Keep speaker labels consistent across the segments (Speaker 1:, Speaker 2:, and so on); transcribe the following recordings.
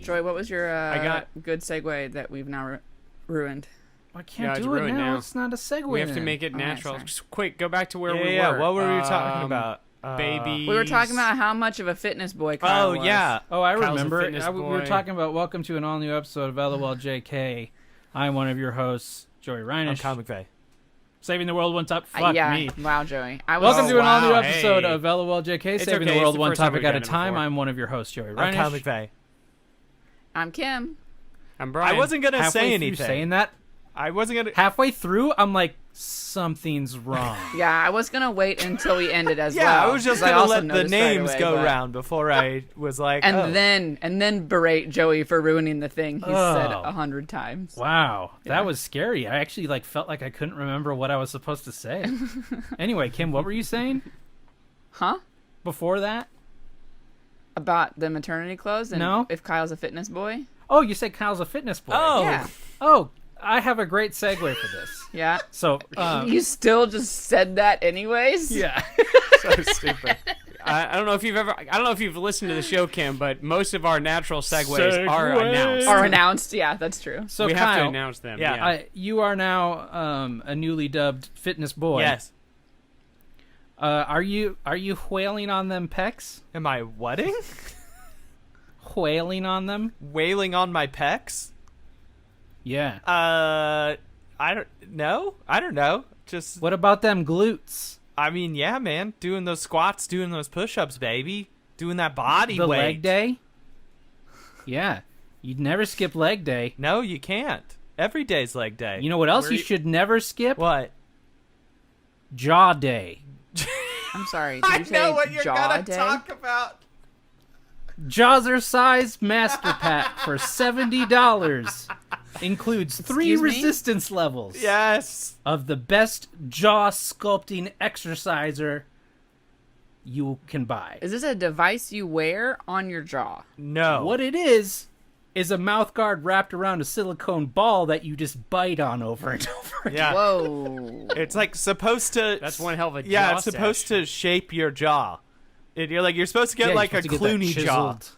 Speaker 1: Joy, what was your good segue that we've now ruined?
Speaker 2: I can't do it now. It's not a segue.
Speaker 3: We have to make it natural. Just quick, go back to where we were.
Speaker 4: Yeah, what were we talking about?
Speaker 3: Babies.
Speaker 1: We were talking about how much of a fitness boy Kyle was.
Speaker 4: Yeah.
Speaker 2: Oh, I
Speaker 3: Kyle's a
Speaker 2: remember.
Speaker 3: fitness
Speaker 2: We
Speaker 3: boy.
Speaker 2: were talking about welcome to an all-new episode of LOLJK. I'm one of your hosts, Joey Reinish.
Speaker 4: I'm Comic Vay.
Speaker 2: Saving the world one topic. Fuck
Speaker 1: yeah.
Speaker 2: me.
Speaker 1: Wow, Joey.
Speaker 2: Welcome to an all-new
Speaker 3: wow,
Speaker 2: episode
Speaker 3: hey.
Speaker 2: of LOLJK,
Speaker 3: It's
Speaker 2: Saving
Speaker 3: okay,
Speaker 2: the world
Speaker 3: it's the
Speaker 2: one
Speaker 3: first time
Speaker 2: topic
Speaker 3: we've
Speaker 2: at a
Speaker 3: done it
Speaker 2: time.
Speaker 3: before.
Speaker 2: I'm one of your hosts, Joey Reinish.
Speaker 4: I'm Comic Vay.
Speaker 1: I'm Kim.
Speaker 3: I'm Brian.
Speaker 4: I wasn't going to
Speaker 2: Halfway
Speaker 4: say
Speaker 2: through
Speaker 4: anything.
Speaker 2: saying that,
Speaker 4: I wasn't going to...
Speaker 2: halfway through, I'm like, something's wrong.
Speaker 1: Yeah, I was going to wait until we ended as well.
Speaker 4: Yeah, I was just
Speaker 1: 'cause
Speaker 4: going to
Speaker 1: also
Speaker 4: let the
Speaker 1: noticed right
Speaker 4: names
Speaker 1: away,
Speaker 4: go
Speaker 1: but-
Speaker 4: around before I was like,
Speaker 1: And then berate Joey for ruining the thing he said 100 times.
Speaker 2: Wow,
Speaker 1: Yeah.
Speaker 2: that was scary. I actually felt like I couldn't remember what I was supposed to say. Anyway, Kim, what were you saying
Speaker 1: Huh?
Speaker 2: before that?
Speaker 1: About the maternity clothes and
Speaker 2: No.
Speaker 1: if Kyle's a fitness boy?
Speaker 2: Oh, you said Kyle's a fitness boy.
Speaker 4: Oh.
Speaker 1: Yeah.
Speaker 2: Oh, I have a great segue for this.
Speaker 1: Yeah.
Speaker 2: So,
Speaker 1: You still just said that anyways?
Speaker 2: yeah.
Speaker 3: so stupid. I don't know if you've listened to the show, Kim, but most of our natural segues are announced.
Speaker 1: Are announced, yeah, that's true.
Speaker 2: So,
Speaker 3: we
Speaker 2: Kyle,
Speaker 3: have to announce them.
Speaker 4: Yeah.
Speaker 2: you are now a newly dubbed fitness boy.
Speaker 4: yes.
Speaker 2: Are you wailing on them pecs?
Speaker 4: Am I whatting?
Speaker 2: Wailing on them?
Speaker 4: Wailing on my pecs?
Speaker 2: Yeah.
Speaker 4: I don't know. Just,
Speaker 2: What about them glutes?
Speaker 4: I mean, yeah, man. Doing those squats, doing those push-ups, baby. Doing that body
Speaker 2: The
Speaker 4: weight.
Speaker 2: leg day? Yeah. You'd never skip leg day.
Speaker 4: No, you can't. Every day's leg day.
Speaker 2: You know what else
Speaker 4: Where
Speaker 2: you should never skip?
Speaker 4: What?
Speaker 2: Jaw day.
Speaker 1: I'm sorry. Did you say jaw day?
Speaker 4: about.
Speaker 2: Jazzercise Master Pack for $70. Includes 3
Speaker 1: Excuse me?
Speaker 2: resistance levels
Speaker 4: Yes.
Speaker 2: of the best jaw sculpting exerciser you can buy.
Speaker 1: Is this a device you wear on your jaw?
Speaker 4: No.
Speaker 2: What it is a mouth guard wrapped around a silicone ball that you just bite on over and over again.
Speaker 4: Yeah.
Speaker 1: Whoa.
Speaker 4: It's like supposed to.
Speaker 3: That's one hell of a
Speaker 4: Yeah,
Speaker 3: jaw
Speaker 4: it's supposed
Speaker 3: sesh.
Speaker 4: to shape your jaw. You're supposed to get
Speaker 2: Yeah,
Speaker 4: like a
Speaker 2: you're supposed to get that
Speaker 4: Clooney jaw.
Speaker 2: chiseled.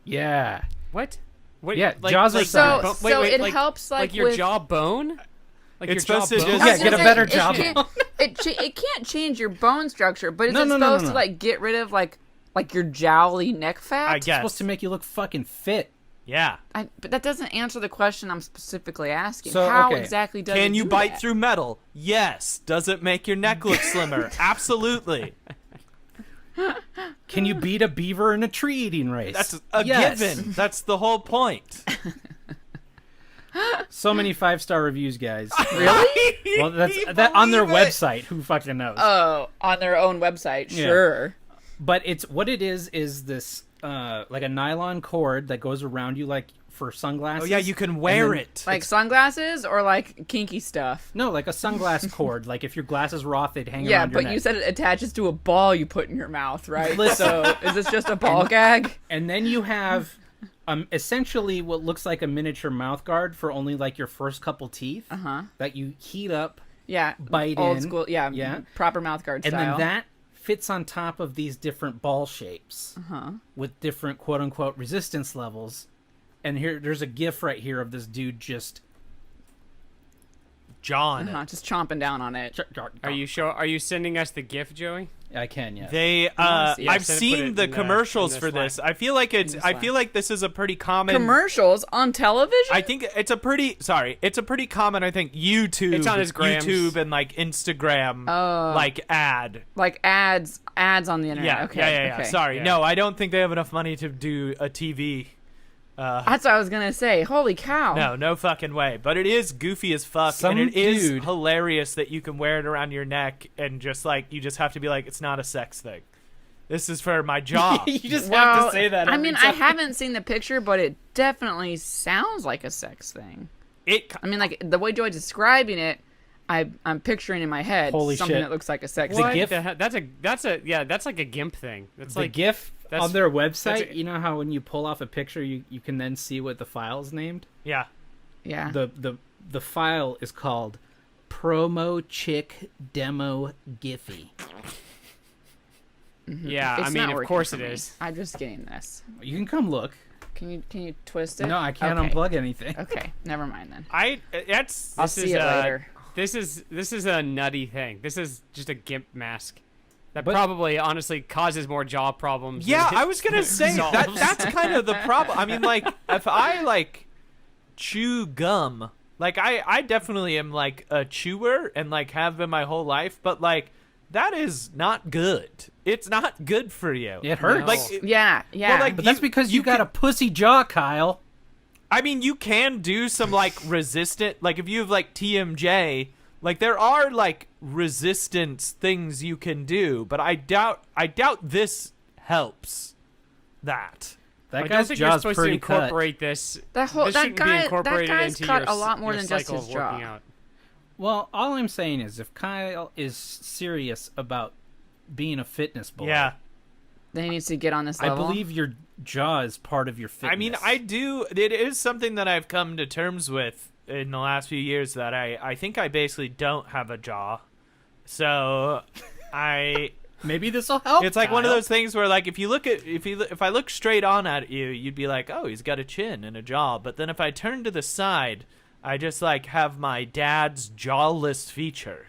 Speaker 2: Yeah.
Speaker 3: What? Wait,
Speaker 2: Yeah, jaws are
Speaker 1: So,
Speaker 2: size.
Speaker 1: so it helps like
Speaker 3: your
Speaker 1: with...
Speaker 3: jawbone? Like
Speaker 4: It's
Speaker 3: your
Speaker 4: supposed to
Speaker 3: jawbone?
Speaker 4: just-
Speaker 2: Yeah,
Speaker 1: I was
Speaker 2: get a
Speaker 1: gonna
Speaker 2: better
Speaker 1: say,
Speaker 2: jawbone.
Speaker 1: It can't change your bone structure, but is
Speaker 2: No,
Speaker 1: it
Speaker 2: no, no,
Speaker 1: supposed
Speaker 2: no,
Speaker 1: to
Speaker 2: no.
Speaker 1: like get rid of like your jowly neck fat?
Speaker 4: I
Speaker 2: It's
Speaker 4: guess.
Speaker 2: supposed to make you look fucking fit.
Speaker 4: Yeah.
Speaker 1: But that doesn't answer the question I'm specifically asking.
Speaker 2: So,
Speaker 1: How
Speaker 2: okay.
Speaker 1: exactly does
Speaker 4: Can
Speaker 1: it
Speaker 4: you
Speaker 1: do
Speaker 4: bite
Speaker 1: that?
Speaker 4: through metal? Yes. Does it make your neck look slimmer? Absolutely.
Speaker 2: Can you beat a beaver in a tree eating race?
Speaker 4: That's a
Speaker 2: Yes.
Speaker 4: given. That's the whole point.
Speaker 2: So many 5-star reviews, guys.
Speaker 1: Really?
Speaker 2: Well, that's that on their
Speaker 4: Believe it.
Speaker 2: website. Who fucking knows?
Speaker 1: Oh, on their own website,
Speaker 2: Yeah.
Speaker 1: sure.
Speaker 2: But it's what it is this like a nylon cord that goes around you like for sunglasses.
Speaker 4: Oh yeah, you can wear
Speaker 2: then-
Speaker 4: it.
Speaker 1: Like sunglasses or like kinky stuff?
Speaker 2: No, like a sunglass cord. Like if your glasses were off, they'd hang
Speaker 1: Yeah,
Speaker 2: around your
Speaker 1: but
Speaker 2: neck.
Speaker 1: you said it attaches to a ball you put in your mouth, right?
Speaker 2: Listen.
Speaker 1: So is this just a ball gag?
Speaker 2: And then you have essentially what looks like a miniature mouth guard for only like your first couple teeth that you heat up,
Speaker 1: Yeah,
Speaker 2: bite
Speaker 1: old
Speaker 2: in.
Speaker 1: school. Yeah,
Speaker 2: Yeah.
Speaker 1: proper mouth guard
Speaker 2: and
Speaker 1: style.
Speaker 2: then that fits on top of these different ball shapes with different quote unquote resistance levels. And there's a gif right here of this dude just
Speaker 4: John.
Speaker 1: just chomping down on it.
Speaker 3: Are you sure? Are you sending us the GIF, Joey?
Speaker 2: I can, yes.
Speaker 4: They
Speaker 1: see it.
Speaker 4: I've
Speaker 3: Send it, put
Speaker 4: seen
Speaker 3: it
Speaker 4: the
Speaker 3: in the-
Speaker 4: commercials
Speaker 3: in the
Speaker 4: for
Speaker 3: Slack.
Speaker 4: this. I feel like this is a pretty common
Speaker 1: Commercials on television?
Speaker 4: I think it's a pretty common I think YouTube
Speaker 3: It's on his grams.
Speaker 4: YouTube and like Instagram
Speaker 1: Oh.
Speaker 4: like ad.
Speaker 1: like ads on the internet.
Speaker 4: Yeah.
Speaker 1: Okay.
Speaker 4: Yeah.
Speaker 1: Okay.
Speaker 4: Sorry.
Speaker 3: Yeah.
Speaker 4: No, I don't think they have enough money to do a TV.
Speaker 1: That's what I was gonna say. Holy cow!
Speaker 4: No fucking way. But it is goofy as fuck,
Speaker 2: Some
Speaker 4: and it is
Speaker 2: dude-
Speaker 4: hilarious that you can wear it around your neck and just like you just have to be like, it's not a sex thing. This is for my jaw.
Speaker 2: You just
Speaker 1: Well,
Speaker 2: have to say that.
Speaker 1: I
Speaker 2: every
Speaker 1: mean,
Speaker 2: time.
Speaker 1: I haven't seen the picture, but it definitely sounds like a sex thing. I mean, like the way Joy's describing it, I'm picturing in my head
Speaker 2: Holy
Speaker 1: something
Speaker 2: shit.
Speaker 1: that looks like a sex
Speaker 2: The
Speaker 1: thing.
Speaker 2: GIF-
Speaker 3: That's like a GIMP thing. That's
Speaker 2: The
Speaker 3: like
Speaker 2: GIF On their website, you know how when you pull off a picture, you can then see what the file's named?
Speaker 4: Yeah.
Speaker 1: Yeah.
Speaker 2: The file is called Promo Chick Demo Giphy.
Speaker 3: Yeah,
Speaker 1: It's
Speaker 3: I mean,
Speaker 1: not
Speaker 3: of
Speaker 1: working
Speaker 3: course
Speaker 1: for
Speaker 3: it
Speaker 1: me.
Speaker 3: is.
Speaker 1: I'm just getting this.
Speaker 2: You can come look.
Speaker 1: Can you twist it?
Speaker 2: No, I can't
Speaker 1: Okay.
Speaker 2: unplug anything.
Speaker 1: Okay, never mind then.
Speaker 3: This
Speaker 1: I'll see
Speaker 3: is,
Speaker 1: it later.
Speaker 3: This is a nutty thing. This is just a gimp mask that
Speaker 2: But-
Speaker 3: probably honestly causes more jaw problems.
Speaker 4: Yeah,
Speaker 3: than it
Speaker 4: I was gonna say that.
Speaker 3: solves.
Speaker 4: That's kind of the problem. I mean, like, if I like chew gum, like I definitely am like a chewer and like have been my whole life, but like that is not good. It's not good for you.
Speaker 2: It hurts.
Speaker 4: Like,
Speaker 1: Yeah.
Speaker 4: Well, like,
Speaker 2: But that's because you got
Speaker 4: can-
Speaker 2: a pussy jaw, Kyle.
Speaker 4: I mean, you can do some like resistant, like if you have like TMJ, like there are like resistance things you can do, but I doubt this helps that.
Speaker 2: That
Speaker 3: I don't
Speaker 2: guy's
Speaker 3: think you're
Speaker 2: jaw's
Speaker 3: supposed to
Speaker 2: pretty cut.
Speaker 3: incorporate this.
Speaker 1: That whole
Speaker 3: this
Speaker 1: that
Speaker 3: shouldn't be
Speaker 1: guy that
Speaker 3: incorporated
Speaker 1: guy's
Speaker 3: into
Speaker 1: cut
Speaker 3: your,
Speaker 1: a lot more
Speaker 3: your
Speaker 1: than just
Speaker 3: cycle
Speaker 1: his
Speaker 3: of working
Speaker 1: jaw.
Speaker 3: out.
Speaker 2: Well, all I'm saying is if Kyle is serious about being a fitness boy,
Speaker 4: Yeah.
Speaker 1: Then he needs to get on this
Speaker 2: I
Speaker 1: level.
Speaker 2: believe your jaw is part of your fitness.
Speaker 4: I mean, I do. It is something that I've come to terms with in the last few years that I think I basically don't have a jaw. So
Speaker 2: maybe this will help.
Speaker 4: it's like one of
Speaker 2: Kyle.
Speaker 4: those things where like if I look straight on at you, you'd be like, "Oh, he's got a chin and a jaw." But then if I turn to the side, I just like have my dad's jawless features.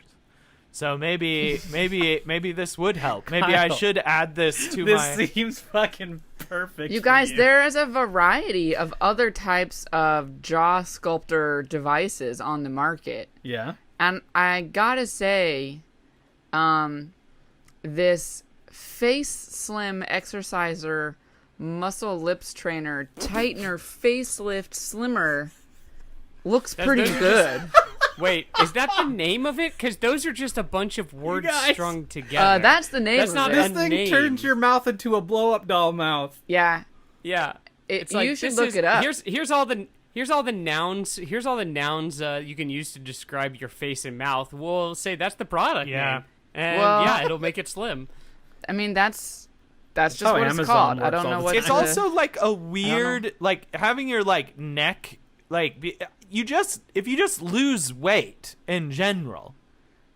Speaker 4: So maybe this would help. Maybe I
Speaker 2: Kyle,
Speaker 4: should add this to
Speaker 2: This
Speaker 4: my
Speaker 2: seems fucking perfect.
Speaker 1: You
Speaker 2: for
Speaker 1: guys,
Speaker 2: you.
Speaker 1: there is a variety of other types of jaw sculptor devices on the market.
Speaker 2: Yeah.
Speaker 1: And I gotta say, this Face Slim Exerciser Muscle Lips Trainer Tightener Facelift Slimmer looks pretty
Speaker 3: those are
Speaker 1: good.
Speaker 3: Wait, is that the name of it? Because those are just a bunch of words
Speaker 2: guys-
Speaker 3: strung together.
Speaker 1: That's the name
Speaker 3: That's
Speaker 1: of
Speaker 3: not
Speaker 1: it.
Speaker 2: This
Speaker 3: a
Speaker 2: thing
Speaker 3: name.
Speaker 2: turns your mouth into a blow-up doll mouth.
Speaker 1: Yeah.
Speaker 3: Yeah.
Speaker 1: You should
Speaker 3: this
Speaker 1: look
Speaker 3: is-
Speaker 1: it up.
Speaker 3: Here's all the nouns you can use to describe your face and mouth. We'll say that's the product
Speaker 4: Yeah.
Speaker 3: name. And
Speaker 1: Well-
Speaker 3: yeah, it'll make it slim.
Speaker 1: I mean, that's just
Speaker 2: how
Speaker 1: what it's
Speaker 2: Amazon
Speaker 1: called. I
Speaker 2: works
Speaker 1: don't
Speaker 2: all
Speaker 1: know
Speaker 2: the
Speaker 1: what
Speaker 2: time.
Speaker 4: It's
Speaker 1: to-
Speaker 4: also like a weird, like having your like neck, like if you just lose weight in general,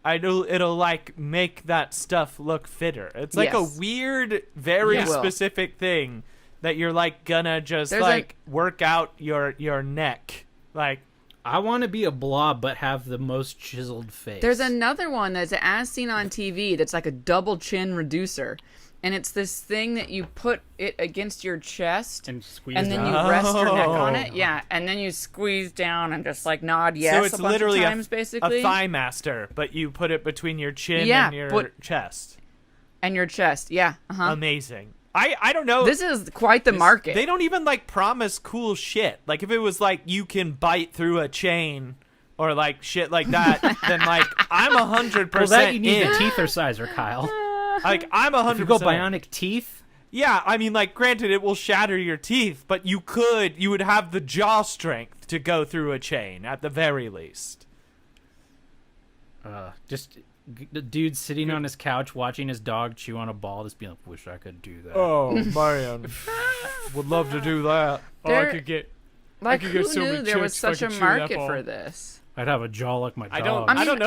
Speaker 4: it'll like make that stuff look fitter. It's like
Speaker 1: Yes.
Speaker 4: a weird, very
Speaker 1: Yeah.
Speaker 4: specific thing that you're like gonna just
Speaker 1: There's
Speaker 4: like work out your neck, like.
Speaker 2: I want to be a blob, but have the most chiseled face.
Speaker 1: There's another one that's as seen on TV that's like a double chin reducer. And it's this thing that you put it against your chest
Speaker 2: and squeeze
Speaker 1: and then you
Speaker 2: down.
Speaker 1: rest your neck on it.
Speaker 4: Oh.
Speaker 1: Yeah, and then you squeeze down and just like nod yes
Speaker 4: So it's
Speaker 1: a bunch
Speaker 4: literally
Speaker 1: of times, basically.
Speaker 4: a thigh master, but you put it between your chin
Speaker 1: Yeah,
Speaker 4: and your
Speaker 1: but-
Speaker 4: chest.
Speaker 1: And your chest, yeah. Uh-huh.
Speaker 4: Amazing. I don't know.
Speaker 1: This is quite the market.
Speaker 4: They don't even like promise cool shit. Like if it was like you can bite through a chain or like shit like that, then like I'm 100%
Speaker 2: For that, you need
Speaker 4: in.
Speaker 2: the teeth sizer, Kyle.
Speaker 4: Like I'm 100%.
Speaker 2: If you go bionic teeth,
Speaker 4: Yeah, I mean like granted it will shatter your teeth, but you would have the jaw strength to go through a chain at the very least.
Speaker 2: just the dude sitting on his couch watching his dog chew on a ball, just being like, "Wish I could do that."
Speaker 4: Oh man, would love to do that.
Speaker 1: There-
Speaker 3: I could get.
Speaker 1: like,
Speaker 3: could
Speaker 1: who
Speaker 3: get so many
Speaker 1: knew there was
Speaker 3: chicks if I
Speaker 1: such a
Speaker 3: could chew that
Speaker 1: market
Speaker 3: ball.
Speaker 1: for this?
Speaker 2: I'd have a jaw like my dog.
Speaker 3: I don't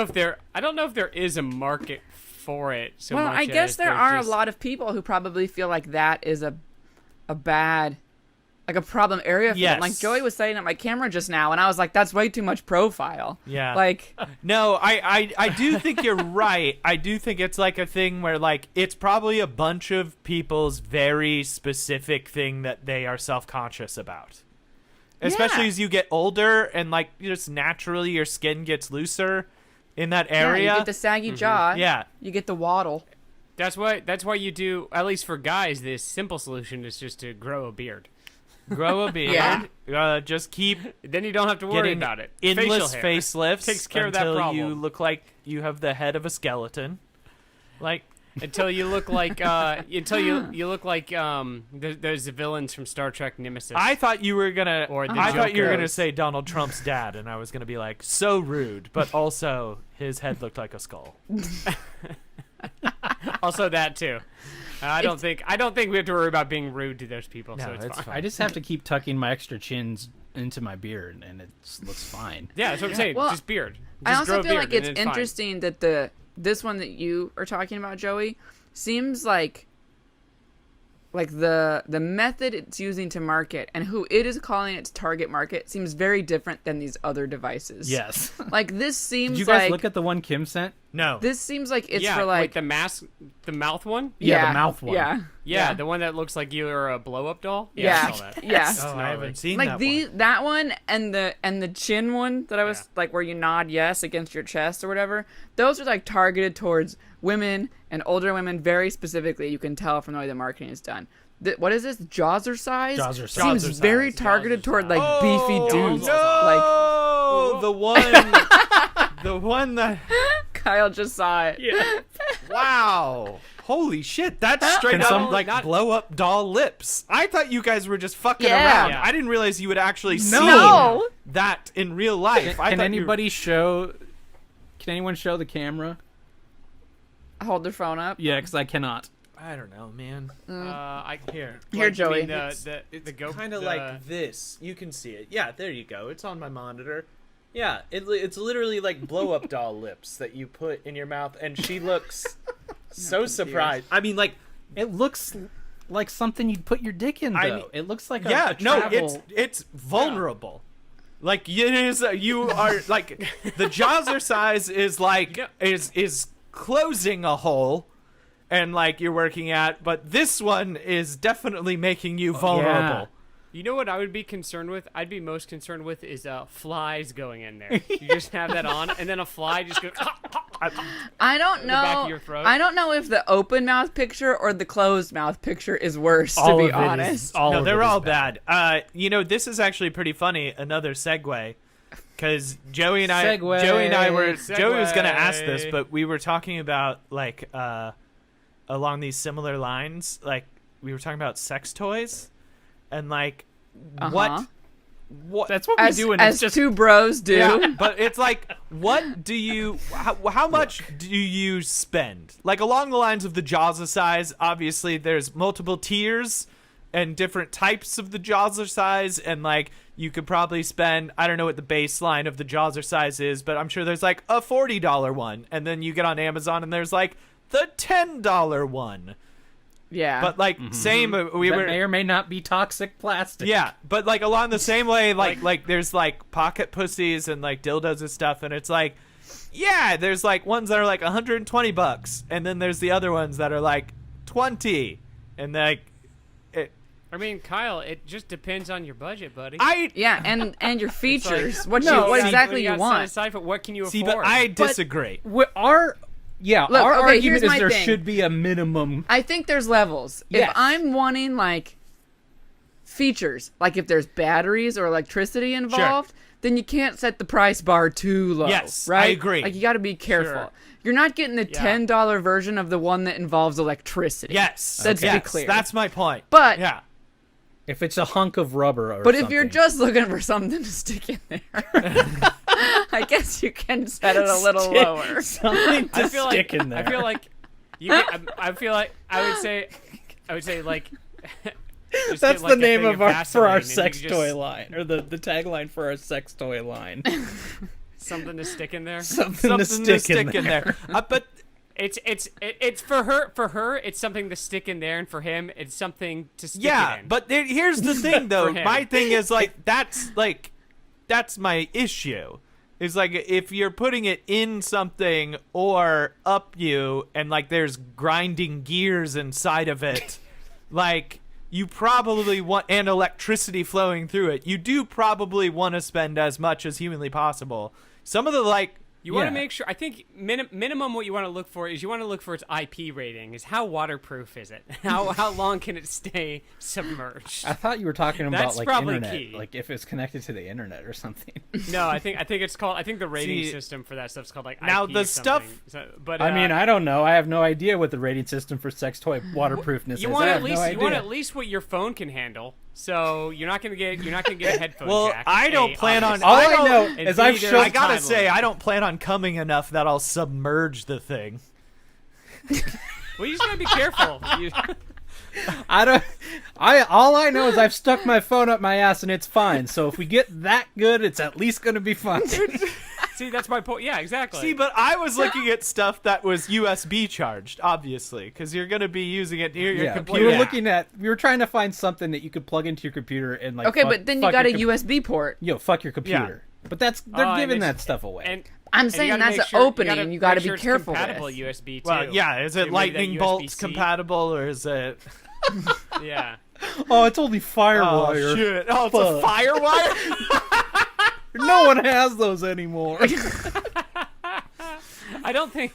Speaker 3: know if there is a market for it. So
Speaker 1: Well,
Speaker 3: much
Speaker 1: I guess
Speaker 3: as
Speaker 1: there
Speaker 3: there's
Speaker 1: are
Speaker 3: just-
Speaker 1: a lot of people who probably feel like that is a bad, like a problem area for them. Like
Speaker 4: Yes.
Speaker 1: Joey was saying at my camera just now, and I was like, that's way too much profile.
Speaker 4: Yeah.
Speaker 1: Like,
Speaker 4: No, I do think you're right. I do think it's like a thing where like it's probably a bunch of people's very specific thing that they are self-conscious about. Especially
Speaker 1: Yeah.
Speaker 4: as you get older and like just naturally your skin gets looser in that
Speaker 1: yeah,
Speaker 4: area.
Speaker 1: you get the saggy jaw.
Speaker 4: Yeah.
Speaker 1: You get the waddle.
Speaker 3: That's why you do, at least for guys, this simple solution is just to grow a beard.
Speaker 4: Grow a beard.
Speaker 1: Yeah.
Speaker 4: Just keep
Speaker 3: Then you don't have to worry
Speaker 4: getting
Speaker 3: about it.
Speaker 4: endless
Speaker 3: Facial hair
Speaker 4: facelifts
Speaker 3: takes care of that
Speaker 4: until you
Speaker 3: problem.
Speaker 4: look like you have the head of a skeleton. Like
Speaker 3: until you look like you look like there's the villains from Star Trek Nemesis.
Speaker 4: I thought you were gonna.
Speaker 3: Or the
Speaker 4: I thought you were
Speaker 3: Joker.
Speaker 4: gonna say Donald Trump's dad, and I was gonna be like, so rude, but also his head looked like a skull.
Speaker 3: Also that too. I don't think we have to worry about being rude to those people. So it's fine.
Speaker 2: I just have to keep tucking my extra chins into my beard, and it looks fine.
Speaker 3: Yeah, that's what I'm saying.
Speaker 1: Well,
Speaker 3: just beard.
Speaker 1: I
Speaker 3: Just
Speaker 1: also
Speaker 3: grow a
Speaker 1: feel
Speaker 3: beard
Speaker 1: like
Speaker 3: and
Speaker 1: it's
Speaker 3: it's fine.
Speaker 1: interesting that this one that you are talking about, Joey, seems like the method it's using to market and who it is calling its target market seems very different than these other devices.
Speaker 2: Yes.
Speaker 1: Like this seems
Speaker 2: Did you guys
Speaker 1: like
Speaker 2: look at the one Kim sent?
Speaker 4: No.
Speaker 1: this seems like it's
Speaker 3: yeah,
Speaker 1: for like
Speaker 3: the mouth one.
Speaker 2: Yeah, the mouth one.
Speaker 1: Yeah.
Speaker 3: Yeah, the one that looks like you're a blow up doll.
Speaker 1: Yeah.
Speaker 3: I saw that.
Speaker 1: Yeah.
Speaker 3: That's
Speaker 4: Oh, I
Speaker 3: gnarly.
Speaker 4: haven't seen
Speaker 1: Like
Speaker 4: that
Speaker 1: that one and the chin one that I was
Speaker 3: Yeah.
Speaker 1: like where you nod yes against your chest or whatever. Those are like targeted towards women and older women very specifically. You can tell from the way the marketing is done. What is this? Jazzercise?
Speaker 2: Jazzercise.
Speaker 1: Seems
Speaker 4: Jazzercise.
Speaker 1: very targeted toward like beefy dudes.
Speaker 4: No,
Speaker 1: Like
Speaker 4: the one, the one that.
Speaker 1: Kyle just saw it.
Speaker 2: Yeah.
Speaker 4: Wow. Holy shit, that's straight
Speaker 2: Can
Speaker 4: up
Speaker 2: some-
Speaker 4: like blow up doll lips. I thought you guys were just fucking
Speaker 1: Yeah.
Speaker 4: around.
Speaker 3: Yeah.
Speaker 4: I didn't realize you would actually see
Speaker 1: No.
Speaker 4: that in real life. I
Speaker 2: Can
Speaker 4: thought
Speaker 2: anybody show? Can anyone show the camera?
Speaker 1: Hold their phone up.
Speaker 2: Yeah, because I cannot.
Speaker 4: I don't know, man.
Speaker 3: I
Speaker 4: Here.
Speaker 1: Here, Joey.
Speaker 3: The go.
Speaker 4: Kind of
Speaker 3: the-
Speaker 4: like this. You can see it. Yeah, there you go. It's on my monitor. Yeah, it's literally like blow up doll lips that you put in your mouth, and she looks so surprised. I mean, like,
Speaker 2: It looks like something you'd put your dick in, though.
Speaker 4: I mean-
Speaker 2: it looks like
Speaker 4: yeah,
Speaker 2: a
Speaker 4: no,
Speaker 2: travel...
Speaker 4: it's vulnerable. Like it is, you are like the Jazzercise is like is closing a hole, and like you're working at, but this one is definitely making you vulnerable.
Speaker 3: You know what I would be concerned with? I'd be most concerned with is flies going in there. You just have that on, and then a fly just goes.
Speaker 1: I don't
Speaker 3: the back
Speaker 1: know.
Speaker 3: of your throat?
Speaker 1: I don't know if the open mouth picture or the closed mouth picture is worse.
Speaker 2: all
Speaker 1: To be
Speaker 2: of it is-
Speaker 1: honest,
Speaker 2: all
Speaker 4: No,
Speaker 2: of
Speaker 4: they're
Speaker 2: it is
Speaker 4: all bad. You know, this is actually pretty funny. Another segue, because Joey and I
Speaker 2: Segway.
Speaker 4: Joey was gonna ask this,
Speaker 3: Segue.
Speaker 4: but we were talking about like along these similar lines. Like we were talking about sex toys, and like what.
Speaker 2: That's what we
Speaker 1: as,
Speaker 2: do, and
Speaker 1: as
Speaker 2: it's just
Speaker 1: two bros do.
Speaker 4: Yeah, but it's like, what do you? How much do you spend? Like along the lines of the Jazzercise, obviously there's multiple tiers and different types of the Jazzercise, and like you could probably spend, I don't know what the baseline of the Jazzercise is, but I'm sure there's like a $40 one, and then you get on Amazon and there's like the $10 one.
Speaker 1: Yeah.
Speaker 4: But like same, we
Speaker 2: that
Speaker 4: were
Speaker 2: may or may not be toxic plastic.
Speaker 4: yeah, but like along the same way, like there's like pocket pussies and like dildos and stuff, and it's like, yeah, there's like ones that are like $120, and then there's the other ones that are like 20, and like,
Speaker 3: I mean, Kyle, it just depends on your budget, buddy.
Speaker 1: yeah, and your features. what
Speaker 3: What
Speaker 1: exactly you
Speaker 3: got set
Speaker 1: want?
Speaker 3: aside for what can you
Speaker 4: see,
Speaker 3: afford?
Speaker 4: but I disagree.
Speaker 2: Look,
Speaker 1: okay,
Speaker 2: our argument
Speaker 1: here's
Speaker 2: is
Speaker 1: my
Speaker 2: there
Speaker 1: thing.
Speaker 2: should be a minimum.
Speaker 1: I think there's levels.
Speaker 2: Yes.
Speaker 1: If I'm wanting like features, like if there's batteries or electricity involved, then you can't set the price bar too low.
Speaker 4: Yes,
Speaker 1: right?
Speaker 4: I agree.
Speaker 1: Like you got to be careful.
Speaker 3: Sure.
Speaker 1: You're not getting the $10 version of the one that involves electricity.
Speaker 4: Yes,
Speaker 1: Let's be
Speaker 4: yes,
Speaker 1: clear.
Speaker 4: that's my point.
Speaker 1: But
Speaker 4: yeah,
Speaker 2: If it's a hunk of rubber or
Speaker 1: But
Speaker 2: something.
Speaker 1: if you're just looking for something to stick in there, I guess you can set it a little lower.
Speaker 2: something to
Speaker 3: I feel
Speaker 2: stick
Speaker 3: like
Speaker 2: in there.
Speaker 3: I feel like you. I feel like I would say like. just
Speaker 2: That's
Speaker 3: get, like,
Speaker 2: the
Speaker 3: a
Speaker 2: name
Speaker 3: thing
Speaker 2: of our
Speaker 3: Vaseline
Speaker 2: for our
Speaker 3: and you
Speaker 2: sex
Speaker 3: just-
Speaker 2: toy line, or the tagline for our sex toy line.
Speaker 3: Something to stick in there.
Speaker 2: Something to stick in there.
Speaker 4: But
Speaker 3: It's for her. For her, it's something to stick in there, and for him, it's something to stick
Speaker 4: yeah,
Speaker 3: it in.
Speaker 4: but here's the thing, though.
Speaker 3: For him.
Speaker 4: My thing is that's my issue. Is like if you're putting it in something or up you, and like there's grinding gears inside of it, like you probably want, and electricity flowing through it. You do probably want to spend as much as humanly possible. Some of the like.
Speaker 3: You want to
Speaker 2: Yeah.
Speaker 3: make sure. I think minimum what you want to look for is you want to look for its IP rating. Is how waterproof is it? How long can it stay submerged?
Speaker 2: I thought you were talking about
Speaker 3: That's
Speaker 2: like
Speaker 3: probably
Speaker 2: internet,
Speaker 3: key.
Speaker 2: like if it's connected to the internet or something.
Speaker 3: No, I think it's called. I think the rating
Speaker 4: See,
Speaker 3: system for that stuff's called like
Speaker 4: now
Speaker 3: IP
Speaker 4: the
Speaker 3: something.
Speaker 4: stuff-
Speaker 3: So, but
Speaker 2: I mean, I don't know. I have no idea what the rating system for sex toy waterproofness
Speaker 3: you
Speaker 2: is.
Speaker 3: want
Speaker 2: I
Speaker 3: at
Speaker 2: have
Speaker 3: least
Speaker 2: no
Speaker 3: you want
Speaker 2: idea.
Speaker 3: at least what your phone can handle. So you're not gonna get a headphone
Speaker 4: Well,
Speaker 3: jack.
Speaker 4: I don't
Speaker 3: A,
Speaker 4: plan on.
Speaker 3: obviously.
Speaker 2: All
Speaker 4: I
Speaker 2: I
Speaker 4: don't-
Speaker 2: know
Speaker 3: and
Speaker 2: is
Speaker 3: B,
Speaker 2: I've
Speaker 3: there's
Speaker 2: shown.
Speaker 4: I gotta
Speaker 3: time
Speaker 4: say,
Speaker 3: limit.
Speaker 4: I don't plan on coming enough that I'll submerge the thing.
Speaker 3: Well, you just gotta be careful.
Speaker 2: All I know is I've stuck my phone up my ass and it's fine. So if we get that good, it's at least gonna be fine.
Speaker 3: See, that's my point. Yeah, exactly.
Speaker 4: See, but I was looking at stuff that was USB charged, obviously, because you're going to be using it near your computer.
Speaker 2: We were trying to find something that you could plug into your computer and like.
Speaker 1: Okay, but then you got a USB port.
Speaker 2: Fuck your computer. Yeah. But they're giving that stuff away.
Speaker 3: And
Speaker 1: I'm saying that's an opening, and you got to be careful with.
Speaker 3: Compatible USB too.
Speaker 4: Well, yeah, is it lightning bolts
Speaker 3: USB-C?
Speaker 4: compatible, or is it?
Speaker 3: Yeah.
Speaker 2: Oh, it's only FireWire.
Speaker 4: Oh shit! Oh, it's a FireWire.
Speaker 2: No one has those anymore.
Speaker 3: I don't think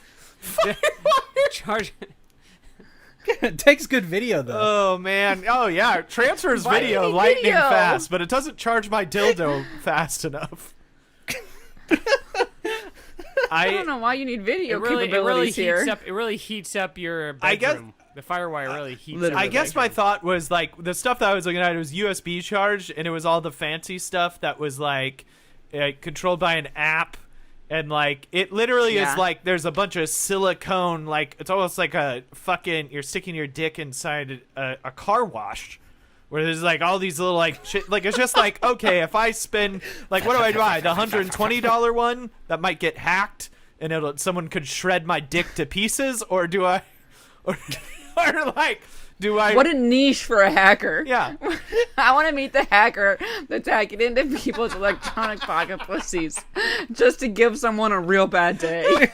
Speaker 3: charge.
Speaker 2: It takes good video though.
Speaker 4: Oh man! Oh yeah, it transfers
Speaker 1: Why do
Speaker 4: video
Speaker 1: you need
Speaker 4: lightning
Speaker 1: video?
Speaker 4: fast, but it doesn't charge my dildo fast enough.
Speaker 1: I don't know why you need video capabilities here.
Speaker 3: It really heats up your bedroom.
Speaker 4: I guess
Speaker 3: the FireWire really heats up.
Speaker 4: I guess my thought was like the stuff that I was looking at, it was USB charged, and it was all the fancy stuff that was like controlled by an app, and like it literally is like there's a bunch of silicone, like it's almost like a fucking you're sticking your dick inside a car wash, where there's like all these little like shit, like it's just like okay, if I spend like what do I buy, the $120 one that might get hacked and someone could shred my dick to pieces, or do I or like do I?
Speaker 1: What a niche for a hacker.
Speaker 4: Yeah.
Speaker 1: I want to meet the hacker that's hacking into people's electronic pocket pussies just to give someone a real bad day.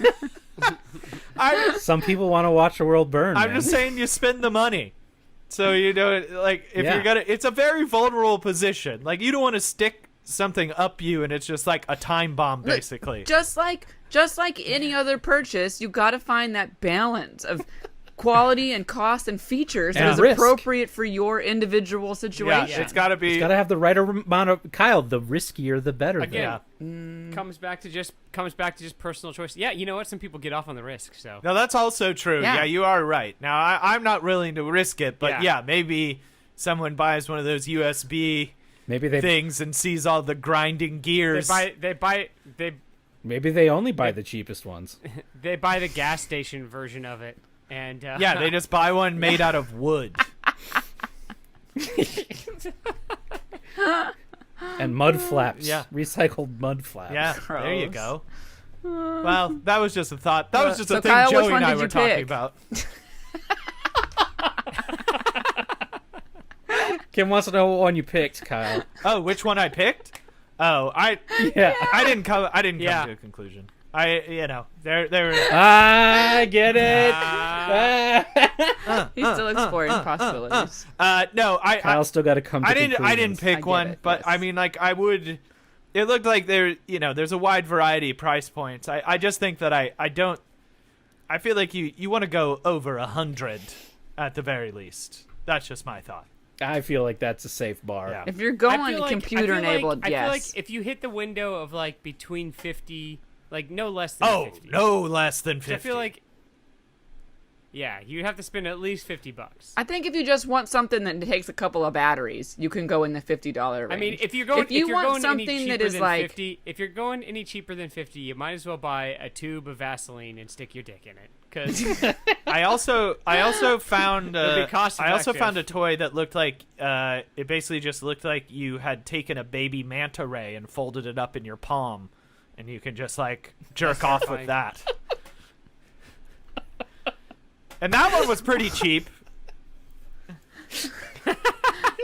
Speaker 2: Some people want to watch the world burn.
Speaker 4: I'm just saying you spend the money. So, you know, like, if you're gonna... It's a very vulnerable position. Like, you don't want to stick something up you and it's just like a time bomb, basically.
Speaker 1: Just like any other purchase, you got to find that balance of quality and cost and features that is appropriate for your individual situation.
Speaker 4: Yeah, it's got to be...
Speaker 2: It's got to have the right amount of... Kyle, the riskier, the better.
Speaker 3: Again, comes back to just personal choice. Yeah, you know what? Some people get off on the risk, so...
Speaker 4: No, that's also true. Yeah, you are right. Now, I'm not willing to risk it, but yeah, maybe someone buys one of those USB things and sees all the grinding gears.
Speaker 2: Maybe they only buy the cheapest ones.
Speaker 3: They buy the gas station version of it. And
Speaker 4: yeah, they just buy one made out of wood.
Speaker 2: And mud flaps.
Speaker 4: Yeah.
Speaker 2: Recycled mud flaps.
Speaker 4: Yeah,
Speaker 1: Gross.
Speaker 4: there you go. Well, that was just a thought. That was just a thing
Speaker 1: Kyle,
Speaker 4: Joey
Speaker 1: which one
Speaker 4: and I
Speaker 1: did
Speaker 4: were
Speaker 1: you
Speaker 4: talking
Speaker 1: pick?
Speaker 4: about.
Speaker 2: Kim wants to know what one you picked, Kyle.
Speaker 4: Oh, which one I picked? Oh, I didn't come to a conclusion. There
Speaker 2: I get it.
Speaker 1: He's still exploring possibilities.
Speaker 4: No,
Speaker 2: Kyle still got to come to conclusions.
Speaker 4: I didn't pick one, but yes. I mean, like, I would. It looked like there's a wide variety of price points. I just think that I feel like you want to go over 100 at the very least. That's just my thought.
Speaker 2: I feel like that's a safe bar.
Speaker 4: Yeah.
Speaker 1: If you're going computer enabled,
Speaker 3: I
Speaker 1: yes.
Speaker 3: feel like if you hit the window of like between 50, like no less than 50.
Speaker 4: Oh, no less than 50.
Speaker 3: I feel like, yeah, you'd have to spend at least $50.
Speaker 1: I think if you just want something that takes a couple of batteries, you can go in the $50 range.
Speaker 3: I mean, if you're going
Speaker 1: something
Speaker 3: any
Speaker 1: that
Speaker 3: cheaper
Speaker 1: is
Speaker 3: than
Speaker 1: like
Speaker 3: 50, if you're going any cheaper than 50, you might as well buy a tube of Vaseline and stick your dick in it. Because
Speaker 4: I also found
Speaker 3: I
Speaker 4: also found a toy that looked like it basically just looked like you had taken a baby manta ray and folded it up in your palm, and you can just like jerk off with that. And that one was pretty cheap.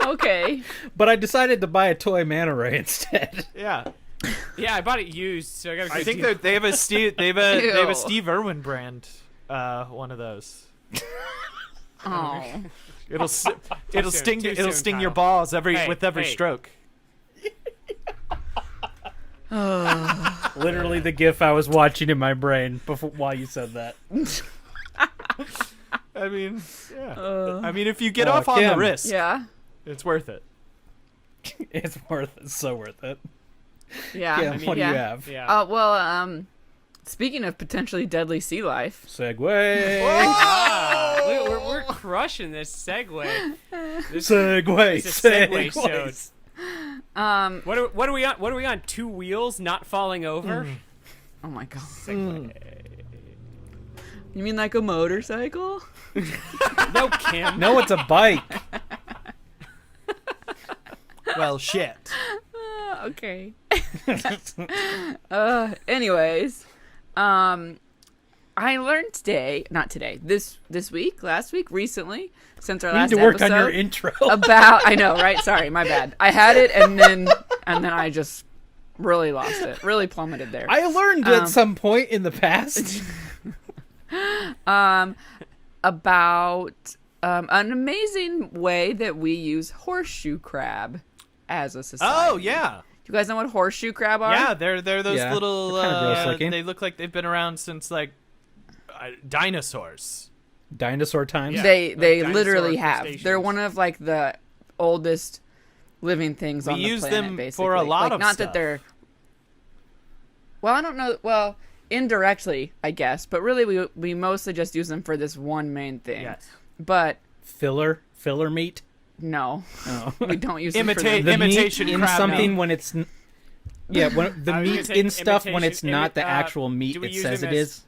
Speaker 1: okay.
Speaker 2: But I decided to buy a toy manta ray instead.
Speaker 4: Yeah.
Speaker 3: yeah, I bought it used, so I got.
Speaker 4: I think that they have a Steve Irwin brand. One of those.
Speaker 1: Oh.
Speaker 4: It'll sting your
Speaker 3: Kyle.
Speaker 4: balls with every
Speaker 3: Hey.
Speaker 4: stroke.
Speaker 2: Literally the gif I was watching in my brain while you said that.
Speaker 4: I mean, yeah. I mean, if you get off on the
Speaker 2: Kim.
Speaker 4: risk,
Speaker 1: Yeah.
Speaker 4: it's worth it.
Speaker 2: It's worth it. So worth it.
Speaker 1: Yeah.
Speaker 2: Kim, what do you have?
Speaker 3: Yeah.
Speaker 1: Well, speaking of potentially deadly sea life.
Speaker 2: Segway.
Speaker 3: We're crushing this Segway.
Speaker 2: Segway.
Speaker 3: It's a Segway
Speaker 2: Segways.
Speaker 3: What are we on? What are we on? 2 wheels not falling over?
Speaker 1: Oh my god. You mean like a motorcycle?
Speaker 3: No, Kim.
Speaker 2: No, it's a bike.
Speaker 4: Well, shit.
Speaker 1: Okay. Anyways, I learned last week, recently, since our
Speaker 2: You need
Speaker 1: last
Speaker 2: to work
Speaker 1: episode,
Speaker 2: on your intro.
Speaker 1: I know, right? Sorry, my bad. I had it and then I just really lost it. Really plummeted there.
Speaker 2: I learned at some point in the past.
Speaker 1: About an amazing way that we use horseshoe crab as a society.
Speaker 4: Oh, yeah.
Speaker 1: You guys know what horseshoe crab are?
Speaker 4: Yeah, they're those
Speaker 2: Yeah,
Speaker 4: little.
Speaker 2: they're kinda gross looking.
Speaker 4: They look like they've been around since like dinosaurs.
Speaker 2: Dinosaur times.
Speaker 3: Yeah.
Speaker 1: They
Speaker 3: like
Speaker 1: literally
Speaker 3: dinosaur
Speaker 1: have.
Speaker 3: crustaceans.
Speaker 1: They're one of like the oldest living things
Speaker 4: We
Speaker 1: on the
Speaker 4: use
Speaker 1: planet.
Speaker 4: them
Speaker 1: basically,
Speaker 4: for a lot
Speaker 1: like,
Speaker 4: of
Speaker 1: not
Speaker 4: stuff.
Speaker 1: that they're. Well, I don't know. Well, indirectly, I guess, but really, we mostly just use them for this one main thing.
Speaker 4: Yes.
Speaker 1: But
Speaker 2: Filler meat.
Speaker 1: no,
Speaker 2: Oh.
Speaker 1: we don't use them for
Speaker 4: Imitate-
Speaker 1: that.
Speaker 2: The
Speaker 4: Imitation
Speaker 2: meat in
Speaker 4: crab
Speaker 2: something
Speaker 4: meat.
Speaker 2: when it's when the
Speaker 3: I was gonna
Speaker 2: meat
Speaker 3: say
Speaker 2: in stuff when it's
Speaker 3: imitation-
Speaker 2: not the
Speaker 3: imi-
Speaker 2: actual meat
Speaker 3: do we
Speaker 2: it
Speaker 3: use
Speaker 2: says
Speaker 3: them
Speaker 2: it
Speaker 3: as-
Speaker 2: is.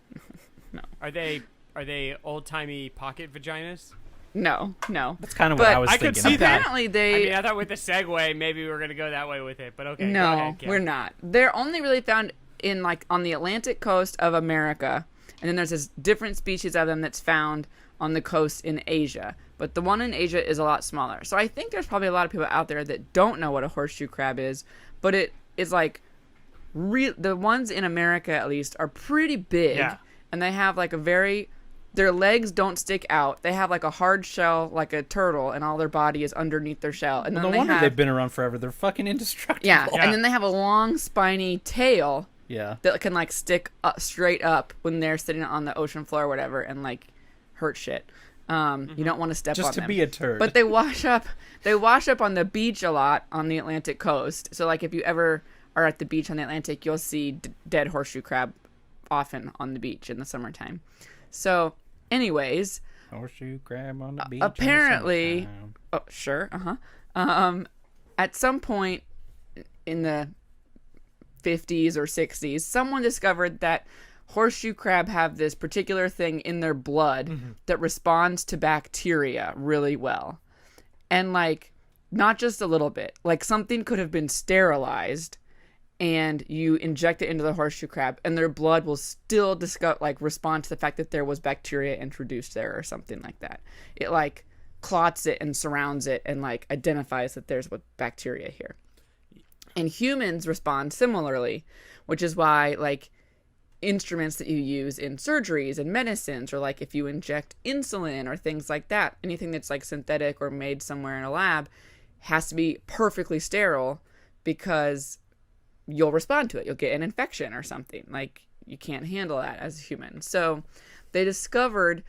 Speaker 3: Are they old timey pocket vaginas?
Speaker 1: No.
Speaker 2: That's kind of what
Speaker 1: But
Speaker 2: I was
Speaker 3: I could
Speaker 2: thinking.
Speaker 3: see
Speaker 2: of.
Speaker 3: that.
Speaker 1: Apparently,
Speaker 3: I
Speaker 1: they.
Speaker 3: mean, I thought with the Segway, maybe we were gonna go that way with it, but okay. go
Speaker 1: No,
Speaker 3: ahead, Kim.
Speaker 1: we're not. They're only really found in like on the Atlantic coast of America, and then there's this different species of them that's found on the coast in Asia. But the one in Asia is a lot smaller. So I think there's probably a lot of people out there that don't know what a horseshoe crab is, but it is like the ones in America at least are pretty big,
Speaker 4: Yeah.
Speaker 1: and they have like their legs don't stick out. They have like a hard shell, like a turtle, and all their body is underneath their shell. And
Speaker 2: Well,
Speaker 1: then
Speaker 2: no wonder
Speaker 1: have,
Speaker 2: they've been around forever. They're fucking indestructible.
Speaker 1: yeah,
Speaker 4: Yeah.
Speaker 1: and then they have a long spiny tail
Speaker 2: Yeah.
Speaker 1: that can like stick up, straight up when they're sitting on the ocean floor or whatever and like hurt shit. You don't want to step on
Speaker 2: Just to
Speaker 1: them.
Speaker 2: be a turd.
Speaker 1: But they wash up on the beach a lot on the Atlantic coast. So like if you ever are at the beach on the Atlantic, you'll see dead horseshoe crab often on the beach in the summertime. So anyways,
Speaker 2: Horseshoe crab on the beach.
Speaker 1: apparently-
Speaker 2: in the summertime.
Speaker 1: oh sure, at some point in the 50s or 60s, someone discovered that horseshoe crab have this particular thing in their blood that responds to bacteria really well. And like not just a little bit. Like something could have been sterilized and you inject it into the horseshoe crab and their blood will still respond to the fact that there was bacteria introduced there or something like that. It like clots it and surrounds it and like identifies that there's bacteria here. And humans respond similarly, which is why like instruments that you use in surgeries and medicines, or like if you inject insulin or things like that, anything that's like synthetic or made somewhere in a lab has to be perfectly sterile because you'll respond to it. You'll get an infection or something. Like you can't handle that as a human. So they discovered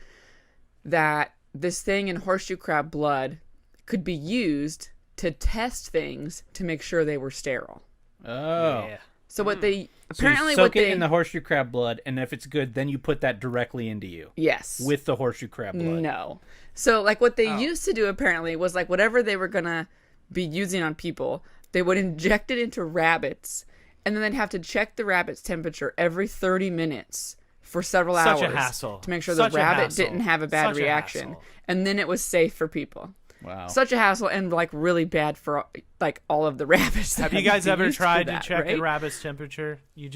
Speaker 1: that this thing in horseshoe crab blood could be used to test things to make sure they were sterile.
Speaker 2: Oh.
Speaker 4: Yeah.
Speaker 1: So what they
Speaker 2: So you
Speaker 1: apparently
Speaker 2: soak
Speaker 1: what
Speaker 2: it
Speaker 1: they
Speaker 2: in the horseshoe crab blood, and if it's good, then you put that directly into you
Speaker 1: yes
Speaker 2: with the horseshoe crab blood.
Speaker 1: no. So like what they used to do apparently was like whatever they were gonna be using on people, they would inject it into rabbits, and then they'd have to check the rabbit's temperature every 30 minutes for several
Speaker 4: Such
Speaker 1: hours
Speaker 4: a hassle.
Speaker 1: to make sure
Speaker 4: Such
Speaker 1: the
Speaker 4: a
Speaker 1: rabbit
Speaker 4: hassle.
Speaker 1: didn't have a bad
Speaker 4: Such a
Speaker 1: reaction,
Speaker 4: hassle.
Speaker 1: and then it was safe for people.
Speaker 2: Wow.
Speaker 1: Such a hassle and like really bad for like all of the rabbits. that
Speaker 4: Have you
Speaker 1: had
Speaker 4: guys
Speaker 1: been
Speaker 4: ever
Speaker 1: used for
Speaker 4: tried
Speaker 1: that,
Speaker 4: to check
Speaker 1: right?
Speaker 4: a rabbit's temperature? You